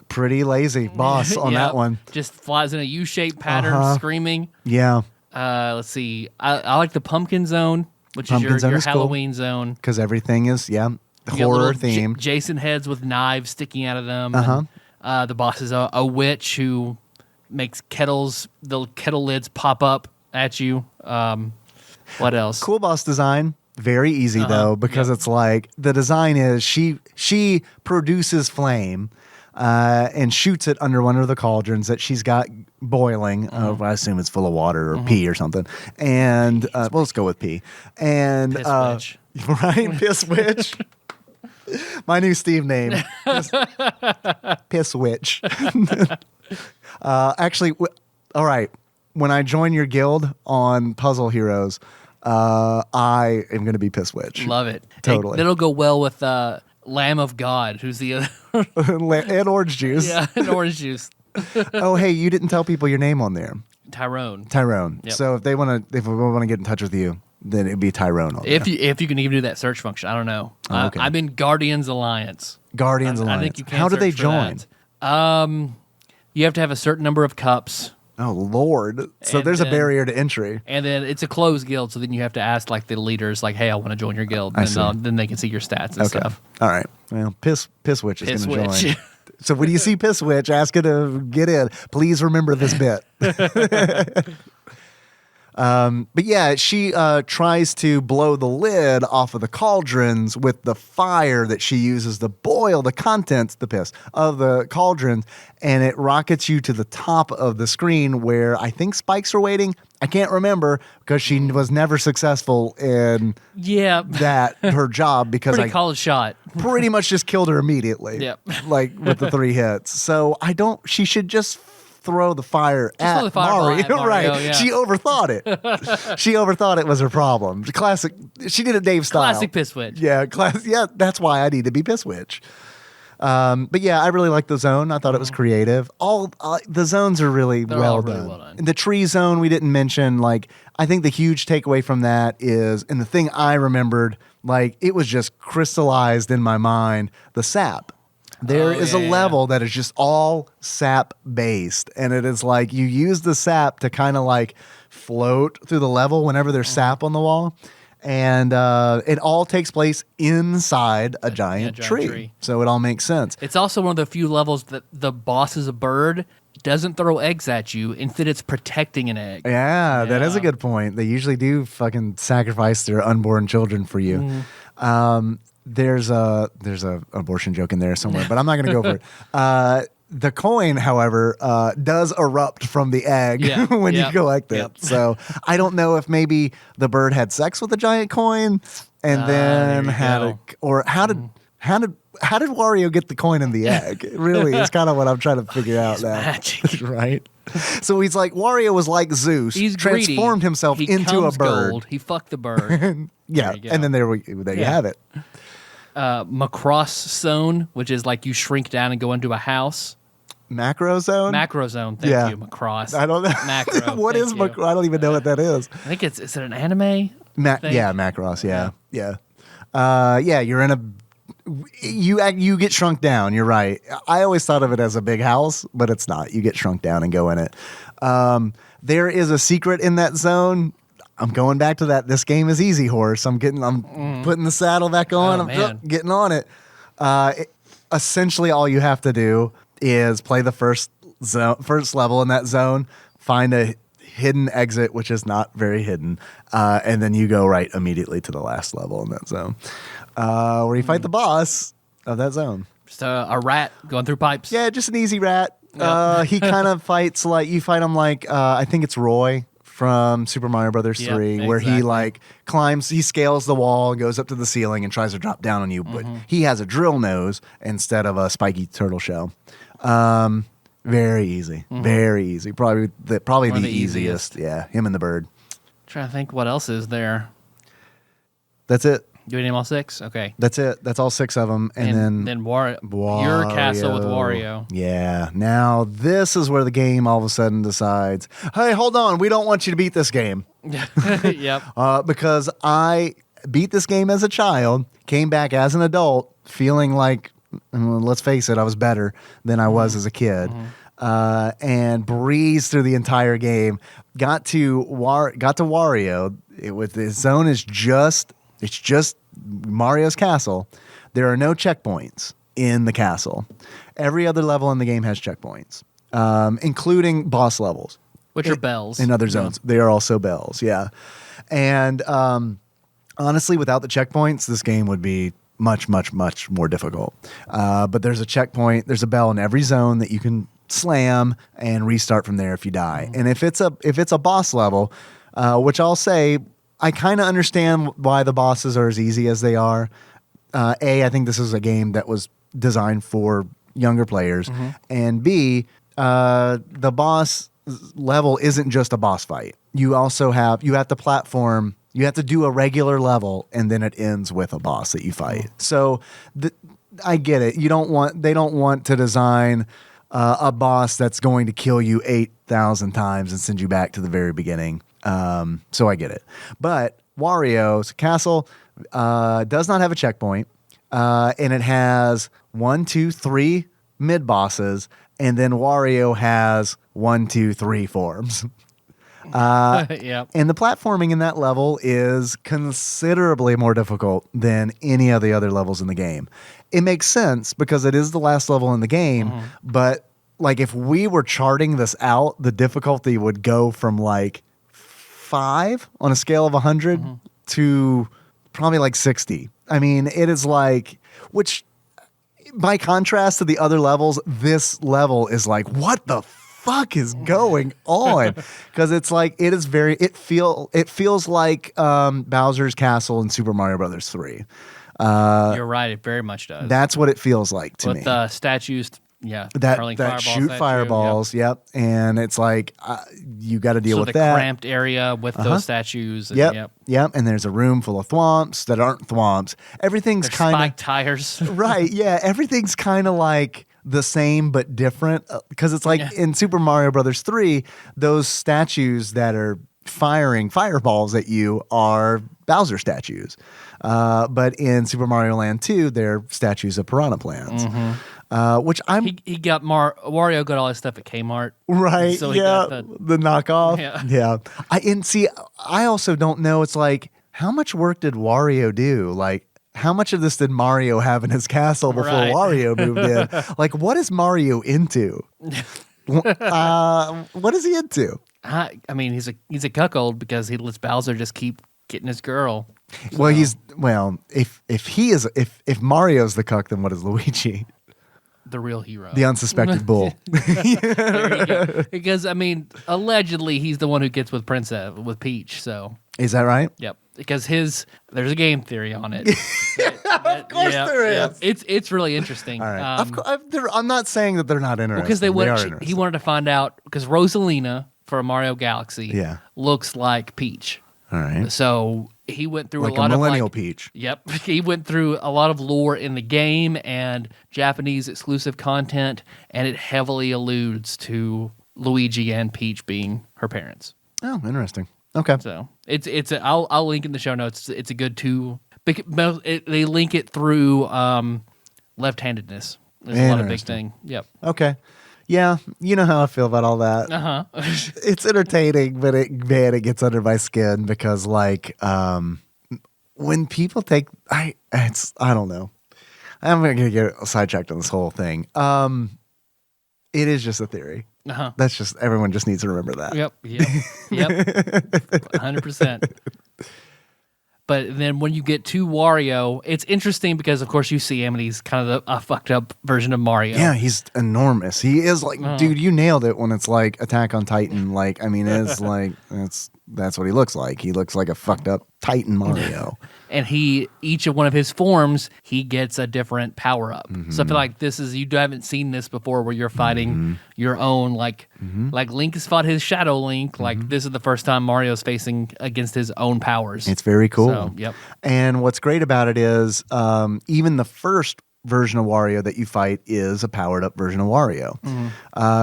Pretty lazy boss on that one. Just flies in a U-shaped pattern, screaming. Yeah. Let's see. I like the pumpkin zone, which is your Halloween zone. Because everything is, horror themed. Jason heads with knives sticking out of them. And, the boss is a witch who makes the kettle lids pop up at you. What else? Cool boss design. Very easy though, because it's like the design is she produces flame and shoots it under one of the cauldrons that she's got boiling. I assume it's full of water or pee or something. And let's go with pee. And Piss witch. Right, Piss Witch. My new Steve name. Piss Witch. Actually, all right. When I join your guild on Puzzle Heroes, I am going to be Piss Witch. Love it. Totally. That'll go well with Lamb of God, who's the other. And Orange Juice. Yeah, and Orange Juice. Oh, hey, you didn't tell people your name on there. Tyrone. Yep. So if we want to get in touch with you, then it'd be Tyrone on if there. you can even do that search function, I don't know. Okay. I'm in Guardians Alliance. Alliance. I think you can. How do they search for join? that. You have to have a certain number of cups. Oh Lord! So And there's a then- barrier to entry. And then it's a closed guild, so then you have to ask like the leaders, like, "Hey, I want to join your guild." I And see. then they can see your stats and stuff. All right. Well, Piss Witch is Piss going to Witch. join. So when you see Piss Witch, ask her to get in. Please remember this bit. But yeah, she tries to blow the lid off of the cauldrons with the fire that she uses to boil the contents, the piss, of the cauldrons, and it rockets you to the top of the screen where I think spikes are waiting. I can't remember because she was never successful in her job because Pretty college shot. pretty much just killed her immediately. Yep. Like with the 3 hits. So she should just throw the fire throw at the fireball Mario. at Mario, Right. yeah. She overthought it. She overthought it was her problem. Classic. She did it Dave style. Classic piss witch. Yeah, yeah, that's why I need to be piss witch. But yeah, I really liked the zone. I thought it was creative. All the zones are really They're well all done. really well done. The tree zone we didn't mention. Like, I think the huge takeaway from that is, and the thing I remembered, like, it was just crystallized in my mind, the sap. There is a level that is just all sap based, and it is like you use the sap to kind of like float through the level whenever there's sap on the wall. And it all takes place inside a giant tree. So it all makes sense. It's also one of the few levels that the boss is a bird, doesn't throw eggs at you, instead it's protecting an egg. Yeah, that is a good point. They usually do fucking sacrifice their unborn children for you. There's a abortion joke in there somewhere, but I'm not going to go for it. The coin, however, does erupt from the egg when you collect it. So I don't know if maybe the bird had sex with the giant coin and then how did Wario get the coin in the egg? It really is kind of what I'm trying to figure out now. Magic. Right? So he's like, Wario was like Zeus. He's transformed greedy. himself He into a comes bird. Gold. He fucked the bird. Yeah, and then there you have it. Macross zone, which is like you shrink down and go into a house. Macro zone? Macro zone. Thank you, Macross. I don't know. Macro. What is Macross? I don't even know what that is. I think is it an anime? Yeah, Macross. Yeah. You're in a. You get shrunk down. You're right. I always thought of it as a big house, but it's not. You get shrunk down and go in it. There is a secret in that zone. I'm going back to that. This game is easy horse. I'm putting the saddle back on. I'm getting on it. Essentially, all you have to do is play the first level in that zone, find a hidden exit, which is not very hidden, and then you go right immediately to the last level in that zone, where you fight the boss of that zone. Just a rat going through pipes. Yeah, just an easy rat. He kind of fights like you fight him like I think it's Roy from Super Mario Brothers 3, where he like he scales the wall and goes up to the ceiling and tries to drop down on you, but he has a drill nose instead of a spiky turtle shell. Very easy, very easy. Probably the easiest. Yeah, him and the bird. Trying to think what else is there. That's it. Do we name all 6? Okay. That's it. That's all 6 of them. And then Wario. Your castle with Wario. Yeah. Now, this is where the game all of a sudden decides, hey, hold on. We don't want you to beat this game. Yep. Because I beat this game as a child, came back as an adult, feeling like, let's face it, I was better than I was as a kid. And breezed through the entire game. Got to Wario. The zone is just Mario's castle. There are no checkpoints in the castle. Every other level in the game has checkpoints, including boss levels. Which are bells. In other zones. They are also bells, yeah. And honestly, without the checkpoints, this game would be much, much, much more difficult. But there's a checkpoint. There's a bell in every zone that you can slam and restart from there if you die. And if it's a boss level, which I'll say, I kind of understand why the bosses are as easy as they are. I think this is a game that was designed for younger players. And B, the boss level isn't just a boss fight. You have to platform. You have to do a regular level, and then it ends with a boss that you fight. So I get it. They don't want to design a boss that's going to kill you 8,000 times and send you back to the very beginning. So I get it. But Wario's castle does not have a checkpoint, and it has 1, 2, 3 mid bosses, and then Wario has 1, 2, 3 forms. Yep. And the platforming in that level is considerably more difficult than any of the other levels in the game. It makes sense because it is the last level in the game, but like if we were charting this out, the difficulty would go from like 5 on a scale of 100 to probably like 60. I mean, it is like, which by contrast to the other levels, this level is like, what the fuck is going on? Because it's like, it feels like Bowser's Castle in Super Mario Brothers 3. You're right. It very much does. That's what it feels like to me. With statues Yeah, that hurling that fireballs shoot at you, fireballs. Yep, and it's like you got to deal so with the that. cramped area with those statues. And, Yep. And there's a room full of thwomps that aren't thwomps. Everything's There's kind of spiked tires. right. Yeah, everything's kind of like the same but different because it's like in Super Mario Brothers 3, those statues that are firing fireballs at you are Bowser statues. But in Super Mario Land 2, they're statues of piranha plants. Which he got Wario got all his stuff at Kmart. right. So he got the knockoff. Yeah. I also don't know. It's like, how much work did Wario do? Like, how much of this did Mario have in his castle before Wario moved in? Like, what is Mario into? What is he into? I mean, he's a cuckold because he lets Bowser just keep getting his girl. So. Well, if Mario's the cuck, then what is Luigi? The real hero. The unsuspected bull. There you go. Because I mean, allegedly he's the one who gets with Peach. So Is that right? Yep. Because there's a game theory on it. Of course there is. It's really interesting. All right. I'm not saying that they're not interested. Because he wanted to find out because Rosalina for Mario Galaxy looks like Peach. All right. So he went through like a lot of millennial Peach. Yep. He went through a lot of lore in the game and Japanese exclusive content, and it heavily alludes to Luigi and Peach being her parents. Oh, interesting. Okay. So I'll link in the show notes. It's a good they link it through left-handedness. There's a lot of big thing. Yep. Okay. Yeah, you know how I feel about all that. It's entertaining, but it gets under my skin because like when people take I don't know. I'm gonna get sidetracked on this whole thing. It is just a theory. That's just everyone just needs to remember that. Yep. 100%. But then when you get to Wario, it's interesting because, of course, you see him and he's kind of a fucked up version of Mario. Yeah, he's enormous. He is like, dude, you nailed it when it's like Attack on Titan. Like, I mean, it's like, that's what he looks like. He looks like a fucked up Titan Mario. And each of one of his forms, he gets a different power up. So I feel like you haven't seen this before where you're fighting your own, like Link has fought his Shadow Link. Like this is the first time Mario's facing against his own powers. It's very cool. So, yep. And what's great about it is even the first version of Wario that you fight is a powered up version of Wario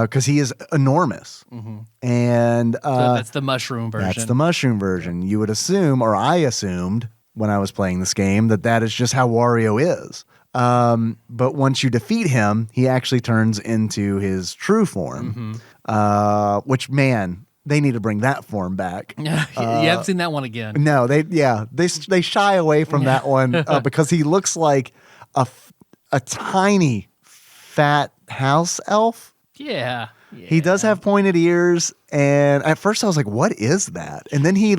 because he is enormous. And so that's the mushroom version. That's the mushroom version. You would assume, or I assumed when I was playing this game, that is just how Wario is. But once you defeat him, he actually turns into his true form, which, man, they need to bring that form back. You haven't seen that one again. No, they shy away from that one because he looks like a tiny, fat house elf. Yeah. He does have pointed ears, and at first I was like, "What is that?" And then he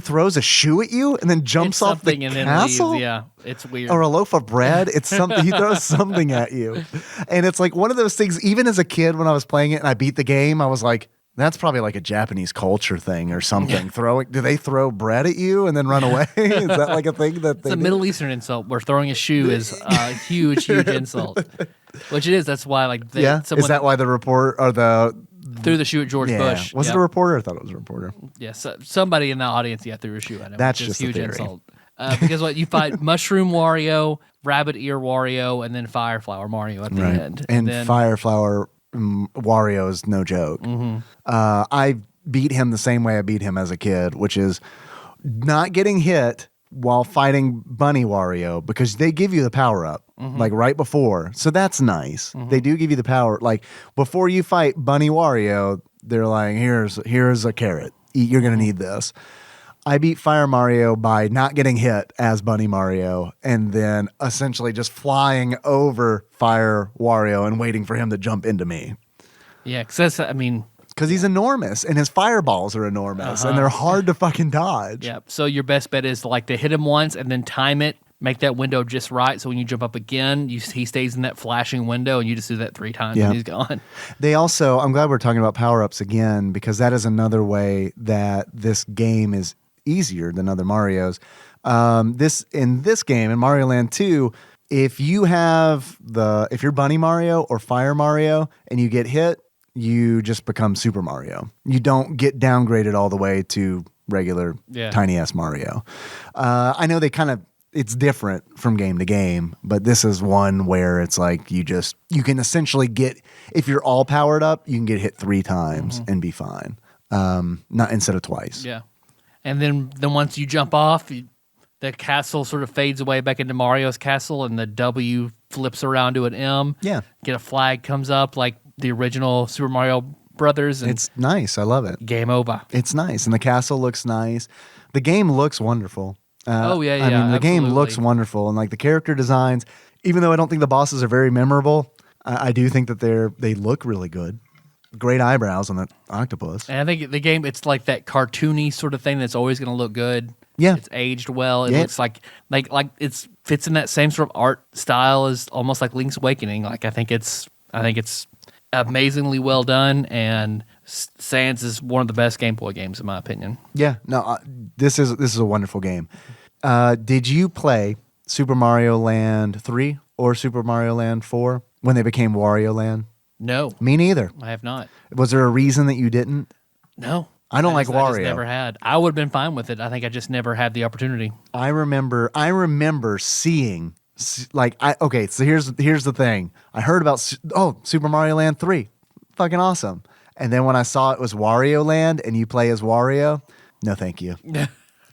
throws a shoe at you and then jumps off the castle. Yeah, it's weird. Or a loaf of bread. It's something. He throws something at you, and it's like one of those things. Even as a kid, when I was playing it and I beat the game, I was like, "That's probably like a Japanese culture thing or something." Do they throw bread at you and then run away? Is that like a thing that it's a Middle Eastern insult where throwing a shoe is a huge insult. Which it is. That's why, like, is that why the report or threw the shoe at George Bush? Was it a reporter? I thought it was a reporter. Yes, somebody in the audience, threw a shoe at him. That's just a huge insult. Because you fight Mushroom Wario, Rabbit Ear Wario, and then Fire Flower Mario at the end. And then Fire Flower Wario is no joke. I beat him the same way I beat him as a kid, which is not getting hit while fighting Bunny Wario because they give you the power up like right before. So that's nice. They do give you the power. Like before you fight Bunny Wario, they're like, here's a carrot. You're going to need this. I beat Fire Mario by not getting hit as Bunny Mario and then essentially just flying over Fire Wario and waiting for him to jump into me. Yeah, because he's enormous and his fireballs are enormous and they're hard to fucking dodge. Yeah. So your best bet is to hit him once and then time it, make that window just right. So when you jump up again, he stays in that flashing window and you just do that 3 times and he's gone. They also, I'm glad we're talking about power-ups again because that is another way that this game is easier than other Marios. In this game, in Mario Land 2, if you're Bunny Mario or Fire Mario and you get hit, you just become Super Mario. You don't get downgraded all the way to regular tiny ass Mario. I know it's different from game to game, but this is one where it's like you can essentially get, if you're all powered up, you can get hit 3 times and be fine. Not instead of twice. Yeah. And then once you jump off, the castle sort of fades away back into Mario's castle, and the W flips around to an M. Yeah. Get a flag comes up like the original Super Mario Brothers. And it's nice. I love it. Game over. It's nice. And the castle looks nice. The game looks wonderful. I mean, the absolutely. Game looks wonderful. And like the character designs, even though I don't think the bosses are very memorable, I do think that they look really good. Great eyebrows on that octopus. And I think the game, it's like that cartoony sort of thing that's always going to look good. Yeah. It's aged well. It looks like it fits in that same sort of art style as almost like Link's Awakening. Like I think it's amazingly well done, and Sans is one of the best Game Boy games in my opinion. Yeah. No, this is a wonderful game. Did you play Super Mario Land 3 or Super Mario Land 4 when they became Wario Land? No. Me neither. I have not. Was there a reason that you didn't? No. I don't like Wario. I just never had. I would have been fine with it. I think I just never had the opportunity. I remember seeing so here's the thing. I heard about Super Mario Land 3. Fucking awesome. And then when I saw it was Wario Land and you play as Wario, no thank you.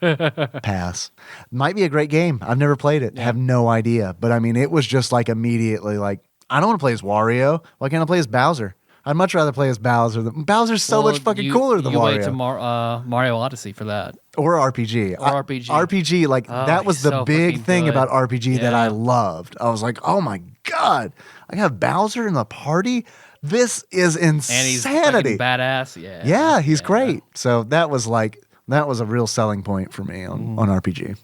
Pass. Might be a great game. I've never played it. Have no idea. But I mean, it was just like immediately like, I don't want to play as Wario. Why can't I play as Bowser? I'd much rather play as Bowser. Bowser's so much fucking cooler than Wario. You wait to Mario Odyssey for that. Or RPG. RPG, like that was the big thing good. about RPG that I loved. I was like, oh my God, I have Bowser in the party? This is insanity. And he's fucking badass. Yeah. Yeah, he's great. So that was a real selling point for me on RPG.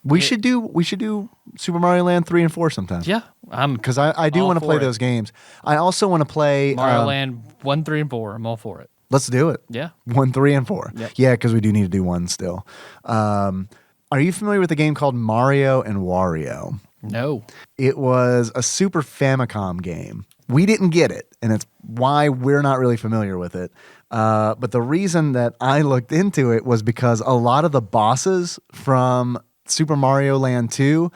We should do Super Mario Land 3 and 4 sometime. Yeah. Because I do want to play those games. I also want to play Mario Land 1, 3, and 4. I'm all for it. Let's do it. Yeah. 1, 3, and 4. Yep. Yeah, because we do need to do 1 still. Are you familiar with the game called Mario and Wario? No. It was a Super Famicom game. We didn't get it, and it's why we're not really familiar with it. But the reason that I looked into it was because a lot of the bosses from Super Mario Land 2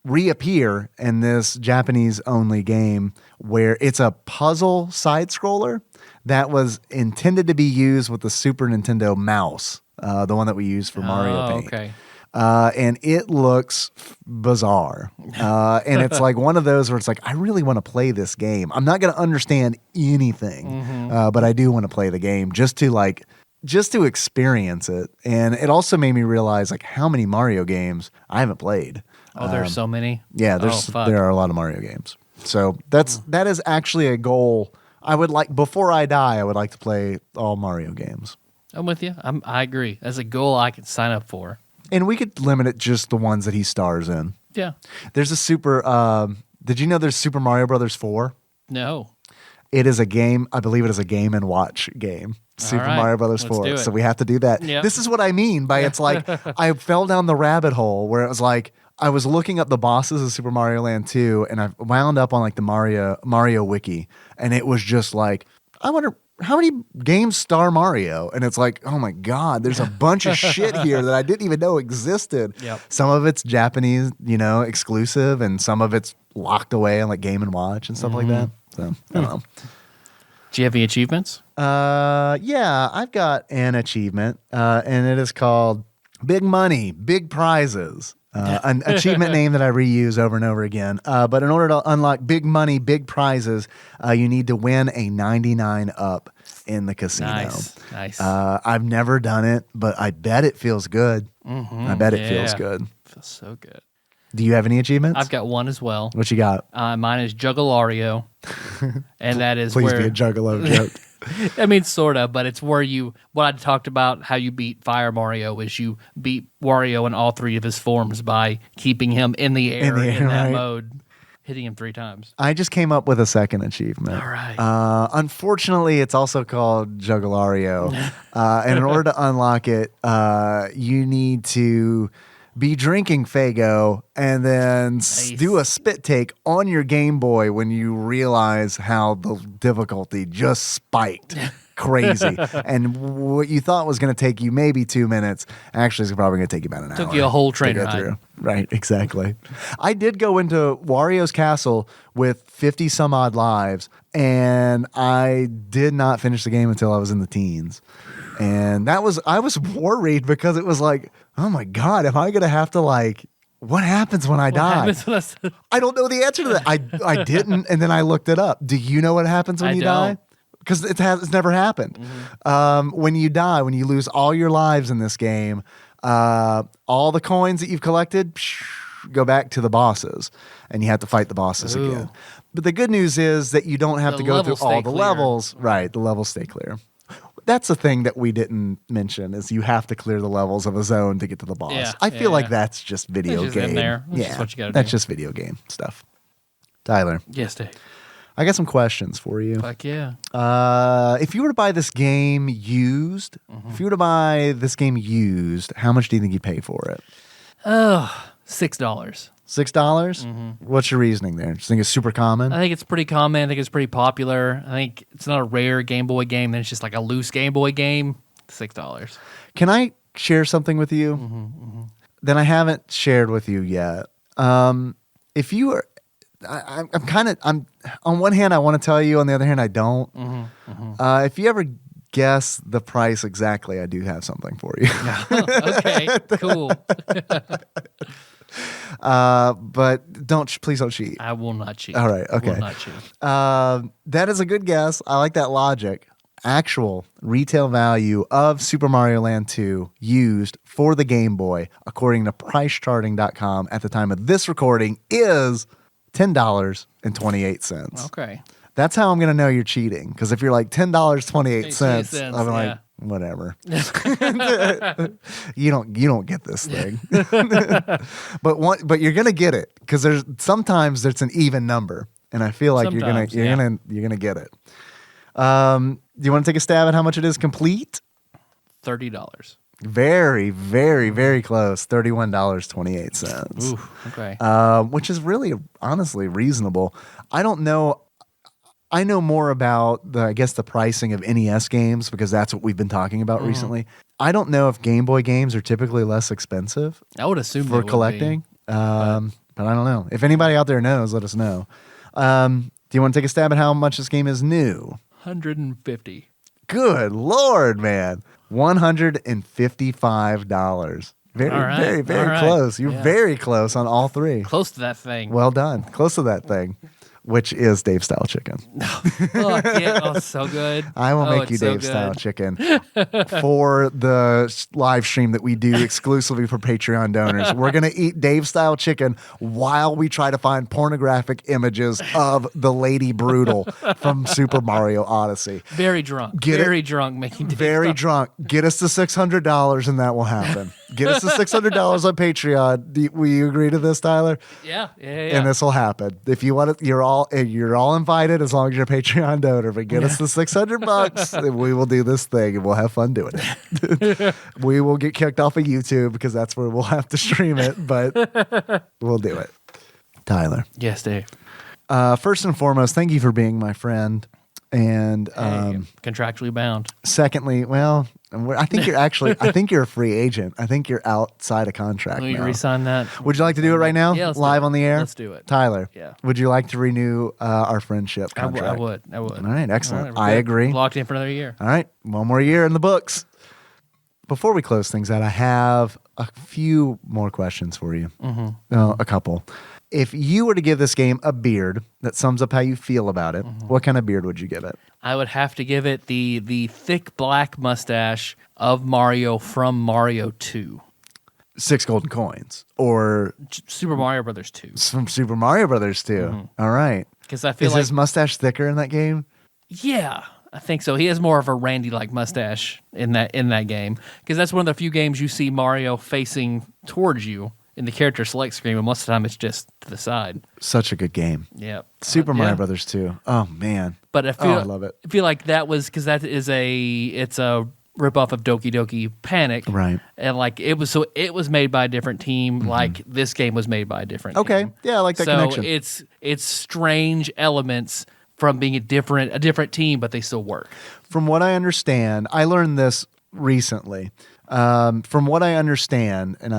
reappear in this Japanese-only game where it's a puzzle side-scroller that was intended to be used with the Super Nintendo mouse, the one that we use for Mario Paint. Okay. And it looks bizarre. And it's like one of those where it's like, I really want to play this game. I'm not going to understand anything, but I do want to play the game just to experience it. And it also made me realize like how many Mario games I haven't played. Oh, there's so many. Yeah, there are a lot of Mario games. So that is actually a goal. I would like, before I die, I would like to play all Mario games. I'm with you. I agree. That's a goal I could sign up for. And we could limit it just the ones that he stars in. Yeah. There's a did you know there's Super Mario Brothers 4? No. It is a game, I believe it is a Game & Watch game. Super Mario Brothers 4. So we have to do that. Yep. This is what I mean by it's like I fell down the rabbit hole where it was like I was looking up the bosses of Super Mario Land 2 and I wound up on like the Mario wiki, and it was just like, I wonder how many games star Mario? And it's like, oh my God, there's a bunch of shit here that I didn't even know existed. Yep. Some of it's Japanese, exclusive, and some of it's locked away on like Game & Watch and stuff like that. So I don't know. Do you have any achievements? Yeah, I've got an achievement, and it is called Big Money, Big Prizes. An achievement name that I reuse over and over again. But in order to unlock Big Money, Big Prizes, you need to win a 99 up in the casino. Nice. I've never done it, but I bet it feels good. I bet it feels good. Feels so good. Do you have any achievements? I've got one as well. What you got? Mine is Juggalario, and that is Please be a Juggalo joke. I mean, sort of, but it's where what I talked about, how you beat Fire Mario is you beat Wario in all 3 of his forms by keeping him in the air in that mode, hitting him 3 times. I just came up with a second achievement. All right. Unfortunately, it's also called Juggalario. And in order to unlock it, you need to be drinking Faygo and then do a spit take on your Game Boy when you realize how the difficulty just spiked crazy. And what you thought was going to take you maybe 2 minutes actually is probably going to take you about an hour. Took you a whole train ride. Through. Right, exactly. I did go into Wario's Castle with 50 some odd lives, and I did not finish the game until I was in the teens. And I was worried because it was like, oh my God, am I going to have to what happens when I die? I don't know the answer to that. I didn't, and then I looked it up. Do you know what happens when you die? Because it's never happened. When you die, when you lose all your lives in this game, all the coins that you've collected go back to the bosses, and you have to fight the bosses again. But the good news is that you don't have to go through all the levels. Right, the levels stay clear. That's the thing that we didn't mention is you have to clear the levels of a zone to get to the boss. Yeah, I feel like that's just video just game. in there. That's just what you gotta that's do. just video game stuff. Tyler. Yes, Dave. I got some questions for you. Fuck yeah. If you were to buy this game used, how much do you think you'd pay for it? Oh, $6. $6? What's your reasoning there? Just think it's super common? I think it's pretty common. I think it's pretty popular. I think it's not a rare Game Boy game. It's just like a loose Game Boy game. $6. Can I share something with you that I haven't shared with you yet? If you are, I'm on one hand I want to tell you, on the other hand I don't. If you ever guess the price exactly, I do have something for you. Okay, cool. But please don't cheat. I will not cheat. All right, okay. I will not cheat. That is a good guess. I like that logic. Actual retail value of Super Mario Land 2 used for the Game Boy, according to PriceCharting.com at the time of this recording, is $10.28. Okay. That's how I'm going to know you're cheating. Because if you're like $10.28, I'm like, whatever. You don't get this thing. but you're going to get it because sometimes there's an even number, and I feel like you're gonna get it. Do you want to take a stab at how much it is complete? $30. Very, very, very close. $31.28. Ooh, okay. Which is really, honestly, reasonable. I don't know. I know more about the pricing of NES games because that's what we've been talking about recently. I don't know if Game Boy games are typically less expensive. I would assume for collecting. But I don't know. If anybody out there knows, let us know. Do you want to take a stab at how much this game is new? $150. Good Lord, man. $155. Very, very close. You're very close on all three. Close to that thing. Well done. Close to that thing, which is Dave Style Chicken. So good. I will make you Dave Style Chicken for the live stream that we do exclusively for Patreon donors. We're going to eat Dave Style Chicken while we try to find pornographic images of the Lady Brutal from Super Mario Odyssey. Very drunk. Drunk making Dave Very drunk. Get us to $600 and that will happen. Get us to $600 on Patreon. Will you agree to this, Tyler? Yeah. And this will happen. If you want it, you're all invited as long as you're a Patreon donor. But get us the $600 and we will do this thing and we'll have fun doing it. We will get kicked off of YouTube because that's where we'll have to stream it, but we'll do it. Tyler. Yes, Dave. First and foremost, thank you for being my friend. And contractually bound. Secondly, well, I think you're a free agent. I think you're outside of contract. Will you now. Resign that? Would you like to do it right now? Yeah, live on the air? Let's do it. Tyler, yeah. Would you like to renew our friendship contract? I would. All right, excellent. All right, I agree. Locked in for another year. All right, one more year in the books. Before we close things out, I have a few more questions for you. A couple. If you were to give this game a beard that sums up how you feel about it, what kind of beard would you give it? I would have to give it the thick black mustache of Mario from Mario 2. 6 golden coins. Or Super Mario Brothers 2. From Super Mario Brothers 2. All right. Because I feel Is his mustache thicker in that game? Yeah, I think so. He has more of a Randy-like mustache in that game. Because that's one of the few games you see Mario facing towards you in the character select screen, but most of the time it's just to the side. Such a good game. Yeah. Super Mario Brothers 2. Oh man. But I love it. I feel like that was because it's a ripoff of Doki Doki Panic. Right. And like it was made by a different team, like this game was made by a different Okay. team. Yeah, I like that so connection. it's strange elements from being a different team, but they still work. From what I understand, I learned this recently. From what I understand, and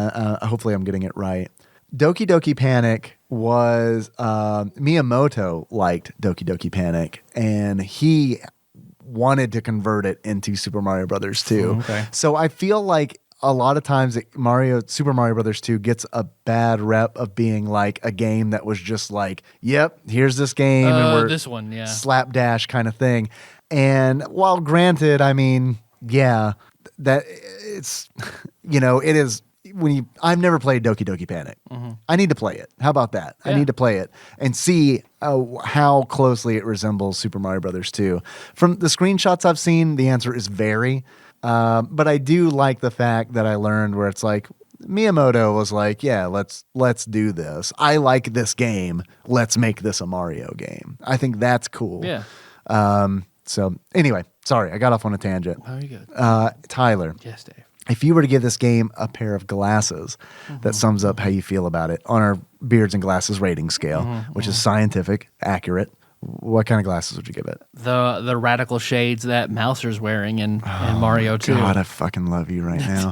hopefully I'm getting it right, Doki Doki Panic was Miyamoto liked Doki Doki Panic, and he wanted to convert it into Super Mario Brothers 2. Okay. So I feel like a lot of times Super Mario Brothers 2 gets a bad rep of being like a game that was just like, yep, here's this game and we're this one, yeah. slapdash kind of thing. And while granted, I mean, yeah, that it's, it is I've never played Doki Doki Panic. I need to play it. How about that? I Yeah. need to play it and see how closely it resembles Super Mario Brothers 2. From the screenshots I've seen, the answer is very. But I do like the fact that I learned where it's like Miyamoto was like, yeah, let's do this. I like this game. Let's make this a Mario game. I think that's cool. Yeah. So anyway, sorry, I got off on a tangent. Very good. Tyler, Yes, Dave. if you were to give this game a pair of glasses that sums up how you feel about it on our Beards and Glasses rating scale, which is scientific, accurate, what kind of glasses would you give it? The radical shades that Mouser's wearing in Mario 2. God, I fucking love you right now.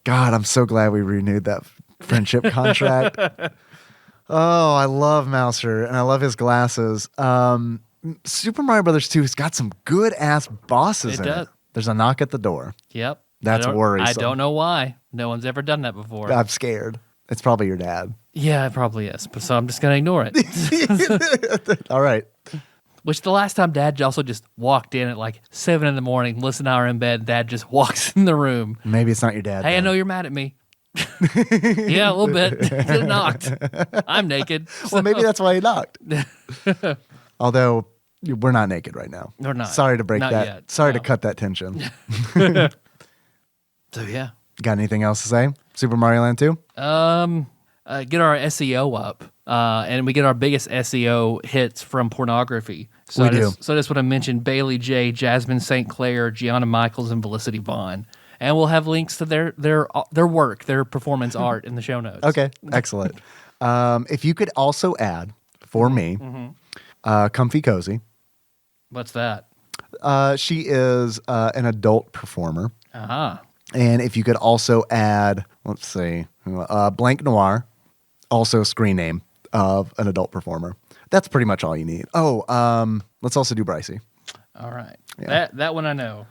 God, I'm so glad we renewed that friendship contract. Oh, I love Mouser and I love his glasses. Super Mario Brothers 2 has got some good ass bosses It in does. it. There's a knock at the door. Yep. That's worrisome. I don't know why. No one's ever done that before. I'm scared. It's probably your dad. Yeah, it probably is. But so I'm just going to ignore it. All right. Which the last time Dad also just walked in at like 7 in the morning, Melissa and I are in bed, Dad just walks in the room. Maybe it's not your dad. Hey, I then. know you're mad at me. Yeah, a little bit. Get knocked. I'm naked. Well, maybe that's why he knocked. Although we're not naked right now. We're not. Sorry to break Not that. yet. Sorry to No. cut that tension. So yeah. Got anything else to say? Super Mario Land 2? Get our SEO up, and we get our biggest SEO hits from pornography. So We do. So that's what I mentioned: Bailey J, Jasmine St. Clair, Gianna Michaels, and Felicity Vaughn. And we'll have links to their work, their performance art in the show notes. Okay, excellent. If you could also add, for me, Comfy Cozy. What's that? She is an adult performer. Aha. And if you could also add, let's see, Blank Noir, also screen name of an adult performer. That's pretty much all you need. Oh, let's also do Brycey. All right. Yeah. That one I know.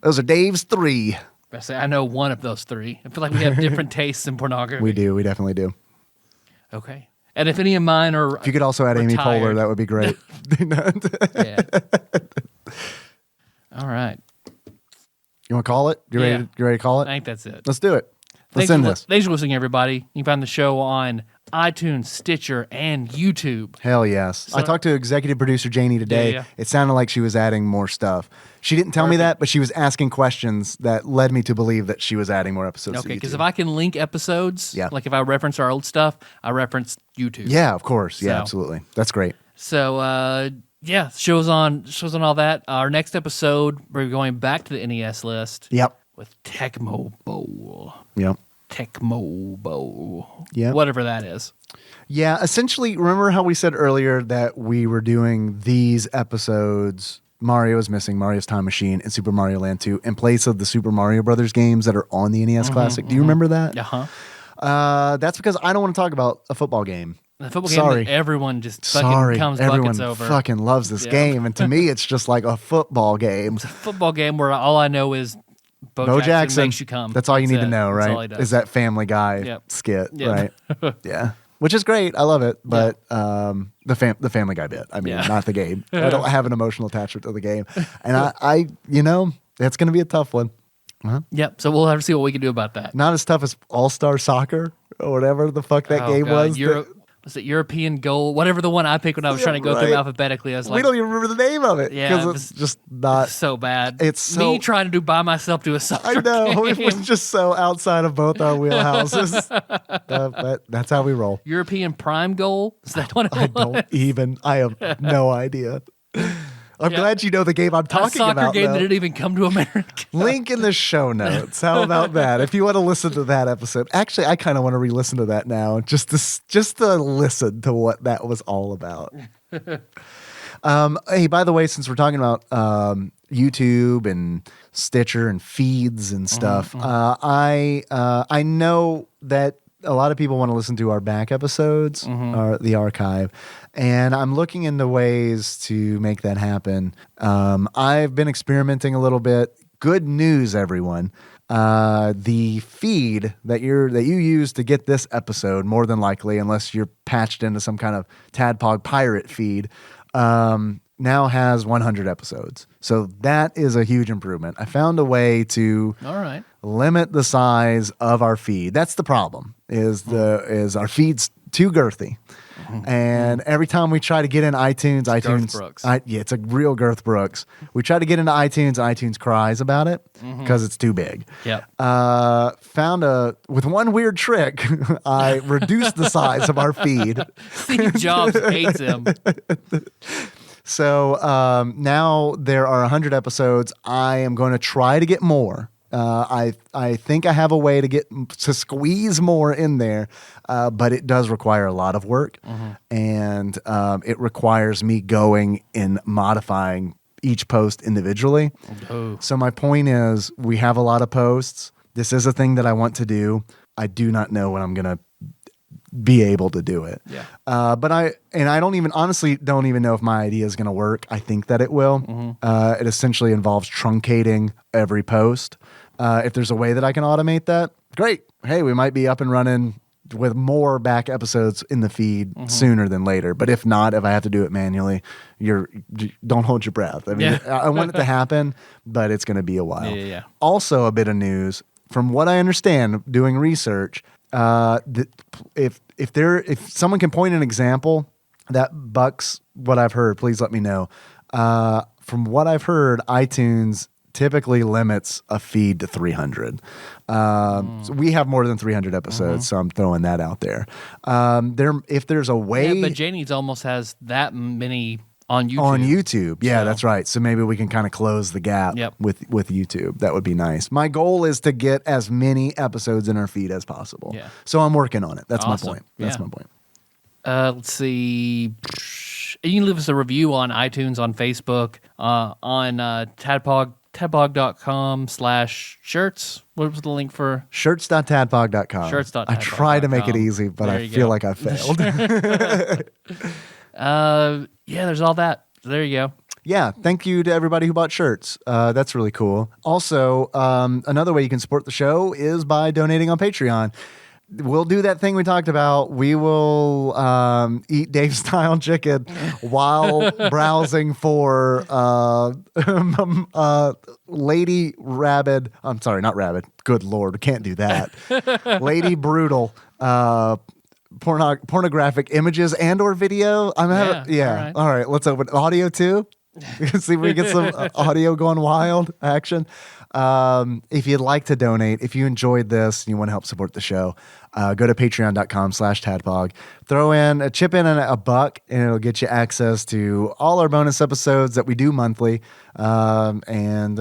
Those are Dave's 3. I say I know one of those three. I feel like we have different tastes in pornography. We do. We definitely do. Okay. And if any of mine are If you could also add Amy Poehler, that would be great. yeah. All right. You want to call it? You ready to call I it? think that's it. Let's do it. Let's end this. Thanks for listening, everybody. You can find the show on iTunes, Stitcher, and YouTube. Hell yes. I talked to executive producer Janie today. Yeah. It sounded like she was adding more stuff. She didn't tell me that, but she was asking questions that led me to believe that she was adding more episodes. Okay, to because YouTube. if I can link episodes, Yeah. like if I reference our old stuff, I reference YouTube. Yeah, of course. Yeah, So- absolutely. That's great. So yeah, shows on all that. Our next episode, we're going back to the NES list. Yep. With Tecmo Bowl. Yep. Tecmo Bowl. Yep. Whatever that is. Yeah, essentially, remember how we said earlier that we were doing these episodes, Mario is Missing, Mario's Time Machine, and Super Mario Land 2, in place of the Super Mario Brothers games that are on the NES Classic. Do you remember that? Uh-huh. That's because I don't want to talk about a football game. The football Sorry. game that everyone just fucking Sorry, comes everyone buckets over. fucking loves this Yeah. game, and to me, it's just like a football game. It's a football game where all I know is Bo Jackson makes you come. That's all you need to it. know, That's all he right? does. Is that Family Guy Yep. skit, Yep. right? Yeah, which is great. I love it, but the Family Guy bit. I mean, Yeah. not the game. I don't have an emotional attachment to the game, and I that's going to be a tough one. Yep. So we'll have to see what we can do about that. Not as tough as All Star Soccer or whatever the fuck that game God. was. Was it European Goal? Whatever the one I picked when I was trying to go through Right. alphabetically. I was We like, don't even remember the name of it Yeah, because it it's was- just not. so bad. It's so- me trying to do by myself to a soccer I know it game. was just so outside of both our wheelhouses, but that's how we roll. European Prime Goal. Is that what it I was? don't even. I have no idea. I'm glad you know the game I'm talking about. A soccer game though. that didn't even come to America. Link in the show notes. How about that? If you want to listen to that episode, actually, I kind of want to re-listen to that now, just to listen to what that was all about. Hey, by the way, since we're talking about YouTube and Stitcher and feeds and stuff, I know that a lot of people want to listen to our back episodes, or the archive, and I'm looking into ways to make that happen. I've been experimenting a little bit. Good news, everyone. The feed that you use to get this episode, more than likely, unless you're patched into some kind of TADPOG pirate feed, now has 100 episodes. So that is a huge improvement. I found a way to limit the size of our feed. That's the problem, is our feed's too girthy. And every time we try to get in iTunes, it's a real Girth Brooks. We try to get into iTunes, and iTunes cries about it because it's too big. Yep. With one weird trick, I reduced the size of our feed. Steve Jobs hates him. So now there are 100 episodes. I am going to try to get more. I think I have a way to squeeze more in there, but it does require a lot of work, and it requires me going and modifying each post individually. Oh. So my point is, we have a lot of posts. This is a thing that I want to do. I do not know when I'm going to be able to do it. Yeah. But I don't even know if my idea is going to work. I think that it will. It essentially involves truncating every post. If there's a way that I can automate that, great. Hey, we might be up and running with more back episodes in the feed sooner than later. But if not, if I have to do it manually, don't hold your breath. I mean, I want it to happen, but it's going to be a while. Yeah. Also, a bit of news from what I understand, doing research. If someone can point an example that bucks what I've heard, please let me know. From what I've heard, iTunes typically limits a feed to 300. So we have more than 300 episodes, so I'm throwing that out there. If there's a way, but Janie's almost has that many on YouTube. On YouTube, yeah, that's right. So maybe we can kind of close the gap with YouTube. That would be nice. My goal is to get as many episodes in our feed as possible. Yeah. So I'm working on it. That's Awesome. my point. That's my point. Let's see. You can leave us a review on iTunes, on Facebook, on TADPOG, tadpog.com/shirts. What was the link for? Shirts.tadpog.com. Shirts.tadpog.com. I try to make it easy, but I feel like I failed. There's all that. So there you go. Yeah, thank you to everybody who bought shirts. That's really cool. Also, another way you can support the show is by donating on Patreon. We'll do that thing we talked about. We will eat Dave-style chicken while browsing for Lady Rabid. I'm sorry, not Rabid. Good Lord, can't do that. Lady Brutal. Pornographic images and or video. All right, let's open audio too. See if we get some audio going wild action. If you'd like to donate, if you enjoyed this and you want to help support the show, go to patreon.com/tadpog. Chip in a buck, and it'll get you access to all our bonus episodes that we do monthly. And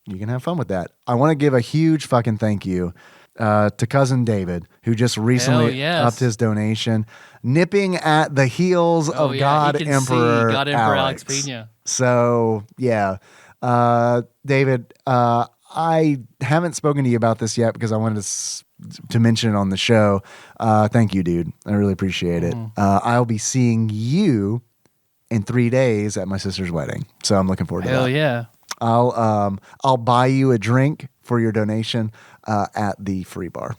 you can have fun with that. I want to give a huge fucking thank you to Cousin David, who just recently upped his donation, nipping at the heels of God Emperor Alex Pena. So, yeah. David, I haven't spoken to you about this yet because I wanted to mention it on the show. Thank you, dude. I really appreciate it. I'll be seeing you in 3 days at my sister's wedding. So I'm looking forward to that. Hell yeah. I'll buy you a drink for your donation at the free bar.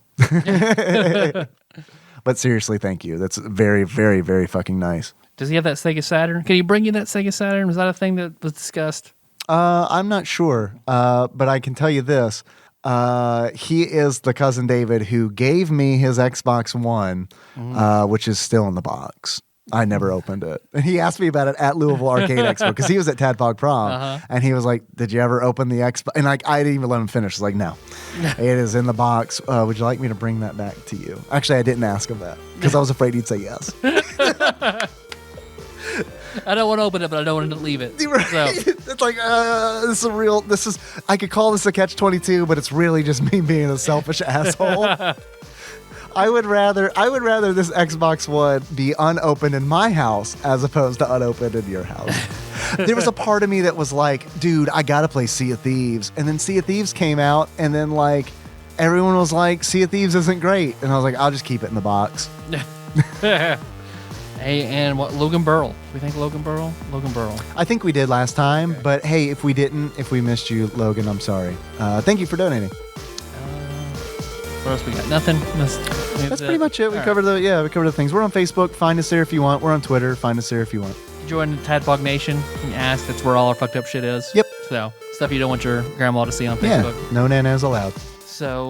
But seriously, thank you. That's very, very, very fucking nice. Does he have that Sega Saturn? Can he bring you that Sega Saturn? Was that a thing that was discussed? I'm not sure, but I can tell you this. He is the Cousin David who gave me his Xbox One, which is still in the box. I never opened it. And he asked me about it at Louisville Arcade Expo because he was at Tadpog Prom. And he was like, did you ever open the Xbox? And I didn't even let him finish. I was like, no, it is in the box. Would you like me to bring that back to you? Actually, I didn't ask him that because I was afraid he'd say yes. I don't want to open it, but I don't want to leave it. Right. So. It's like I could call this a catch-22, but it's really just me being a selfish asshole. I would rather this Xbox One be unopened in my house as opposed to unopened in your house. There was a part of me that was like, dude, I gotta play Sea of Thieves. And then Sea of Thieves came out, and then like everyone was like, Sea of Thieves isn't great. And I was like, I'll just keep it in the box. Hey, and what, Logan Burrell? We think Logan Burrell? Logan Burrell. I think we did last time, okay. But hey, if we missed you, Logan, I'm sorry. Thank you for donating. What else we got? Nothing. That's pretty much it. We covered the things. We're on Facebook. Find us there if you want. We're on Twitter. Find us there if you want. Join the TADPOG Nation and ask. That's where all our fucked up shit is. Yep. So stuff you don't want your grandma to see on Facebook. Yeah. No nanas allowed. So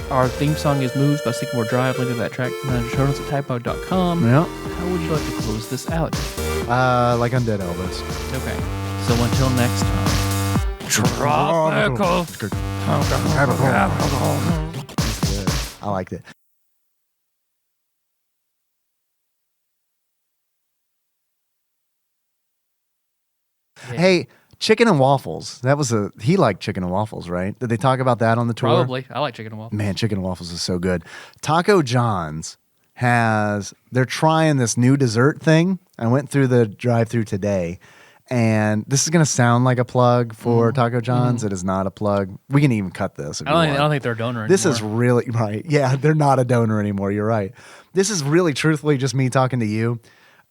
our theme song is Moves by Sycamore Drive. Link to that track in the show notes at TADPOG.com. Yeah. How would you like to close this out? Like Undead Elvis. Okay. So until next time. Tropical. I liked it. Yeah. Hey, chicken and waffles. He liked chicken and waffles, right? Did they talk about that on the tour? Probably. I like chicken and waffles. Man, chicken and waffles is so good. Taco John's they're trying this new dessert thing. I went through the drive-thru today. And this is going to sound like a plug for Taco John's. It is not a plug. We can even cut this. I don't think they're a donor anymore. This is really, right. Yeah, they're not a donor anymore. You're right. This is really truthfully just me talking to you.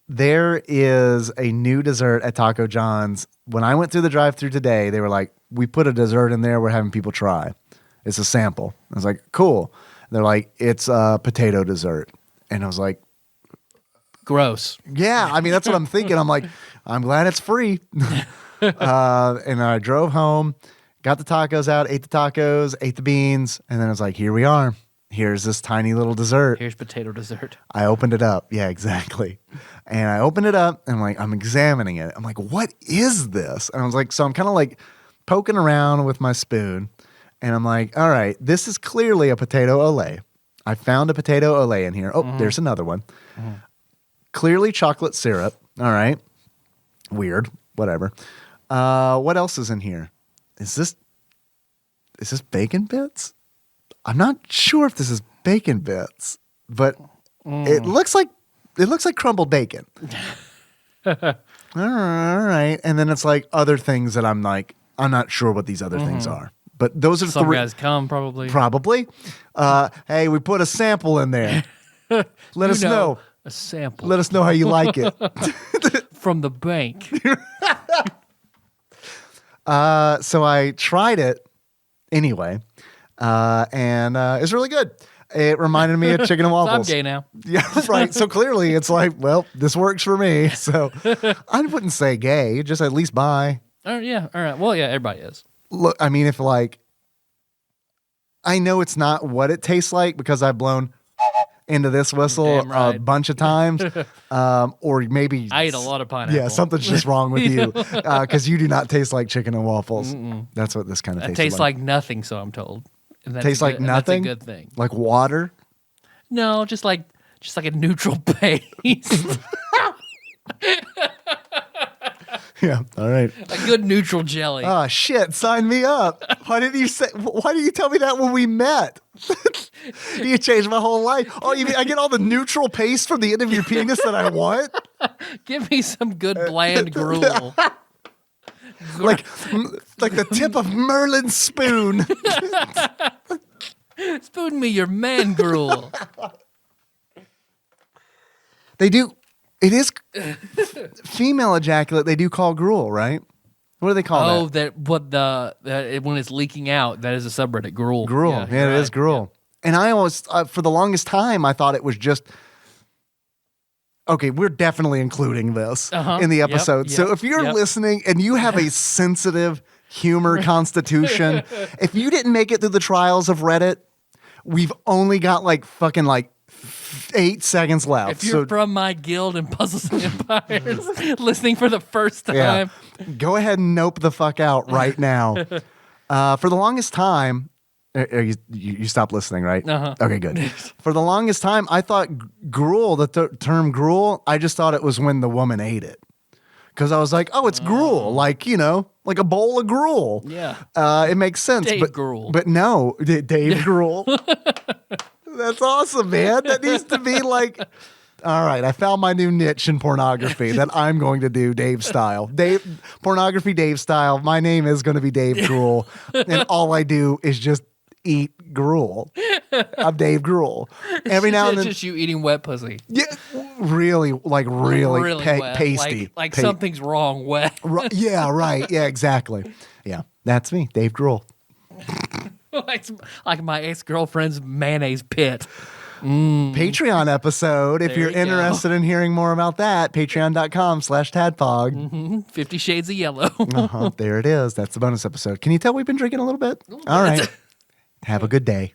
There is a new dessert at Taco John's. When I went through the drive-thru today, they were like, we put a dessert in there. We're having people try. It's a sample. I was like, cool. They're like, it's a potato dessert. And I was like, gross. Yeah, I mean, that's what I'm thinking. I'm like, I'm glad it's free. And I drove home, got the tacos out, ate the tacos, ate the beans, and then I was like, here we are. Here's this tiny little dessert. Here's potato dessert. I opened it up. Yeah, exactly. And I opened it up, and I'm examining it. I'm like, what is this? And I was like, so I'm kind of like poking around with my spoon, and I'm like, all right, this is clearly a potato ole. I found a potato ole in here. Oh, there's another one. Clearly chocolate syrup. All right. Weird. Whatever. What else is in here? Is this bacon bits? I'm not sure if this is bacon bits, but it looks like crumbled bacon. All right. And then it's like other things that I'm not sure what these other things are. But those are some guys come probably. Probably. Hey, we put a sample in there. Let us know. A sample. Let us know how you like it. From the bank. So I tried it anyway, and it's really good. It reminded me of chicken and waffles. I'm gay now. Yeah, right. So clearly it's like, well, this works for me. So I wouldn't say gay, just at least bi. Yeah, all right. Well, yeah, everybody is. Look, I mean, if I know it's not what it tastes like because I've blown into this whistle a bunch of times, or maybe I eat a lot of pineapple. Yeah, something's just wrong with you because you do not taste like chicken and waffles. That's what this kind of tastes like. It tastes like nothing, so I'm told. Tastes like nothing. That's a good thing. Like water. No, just like a neutral paste. Yeah. All right. A good neutral jelly. Oh shit! Sign me up. Why didn't you tell me that when we met? You changed my whole life. Oh, you mean I get all the neutral paste from the end of your penis that I want? Give me some good bland gruel. like the tip of Merlin's spoon. Spoon me your man gruel. They do. It is female ejaculate. They do call gruel, right? What do they call that? When it's leaking out, that is a subreddit. Gruel. Gruel. Yeah, it is gruel. Yeah. And I always, for the longest time, I thought it was just. Okay, we're definitely including this in the episode. So if you're listening and you have a sensitive humor constitution, if you didn't make it through the trials of Reddit, we've only got fucking 8 seconds left. If you're from my guild in Puzzles and Empires, listening for the first time, go ahead and nope the fuck out right now. For the longest time, You stopped listening, right? Uh-huh. Okay, good. For the longest time, I thought gruel, the term gruel, I just thought it was when the woman ate it. Because I was like, oh, it's gruel, like, like a bowl of gruel. Yeah. It makes sense. Dave Gruel. But no, Dave Gruel. That's awesome, man. That needs to be like, all right, I found my new niche in pornography that I'm going to do Dave style. Pornography Dave style. My name is going to be Dave Gruel. And all I do is just eat gruel. I'm Dave Gruel. Every now and then. It's just you eating wet pussy. Yeah, really Wet. pasty. Like something's wrong wet. Yeah, right. Yeah, exactly. Yeah, that's me, Dave Gruel. like my ex-girlfriend's mayonnaise pit. Patreon episode. If you're interested in hearing more about that, patreon.com/TADPOG. 50 Shades of Yellow. There it is. That's the bonus episode. Can you tell we've been drinking a little bit? All right. Have a good day.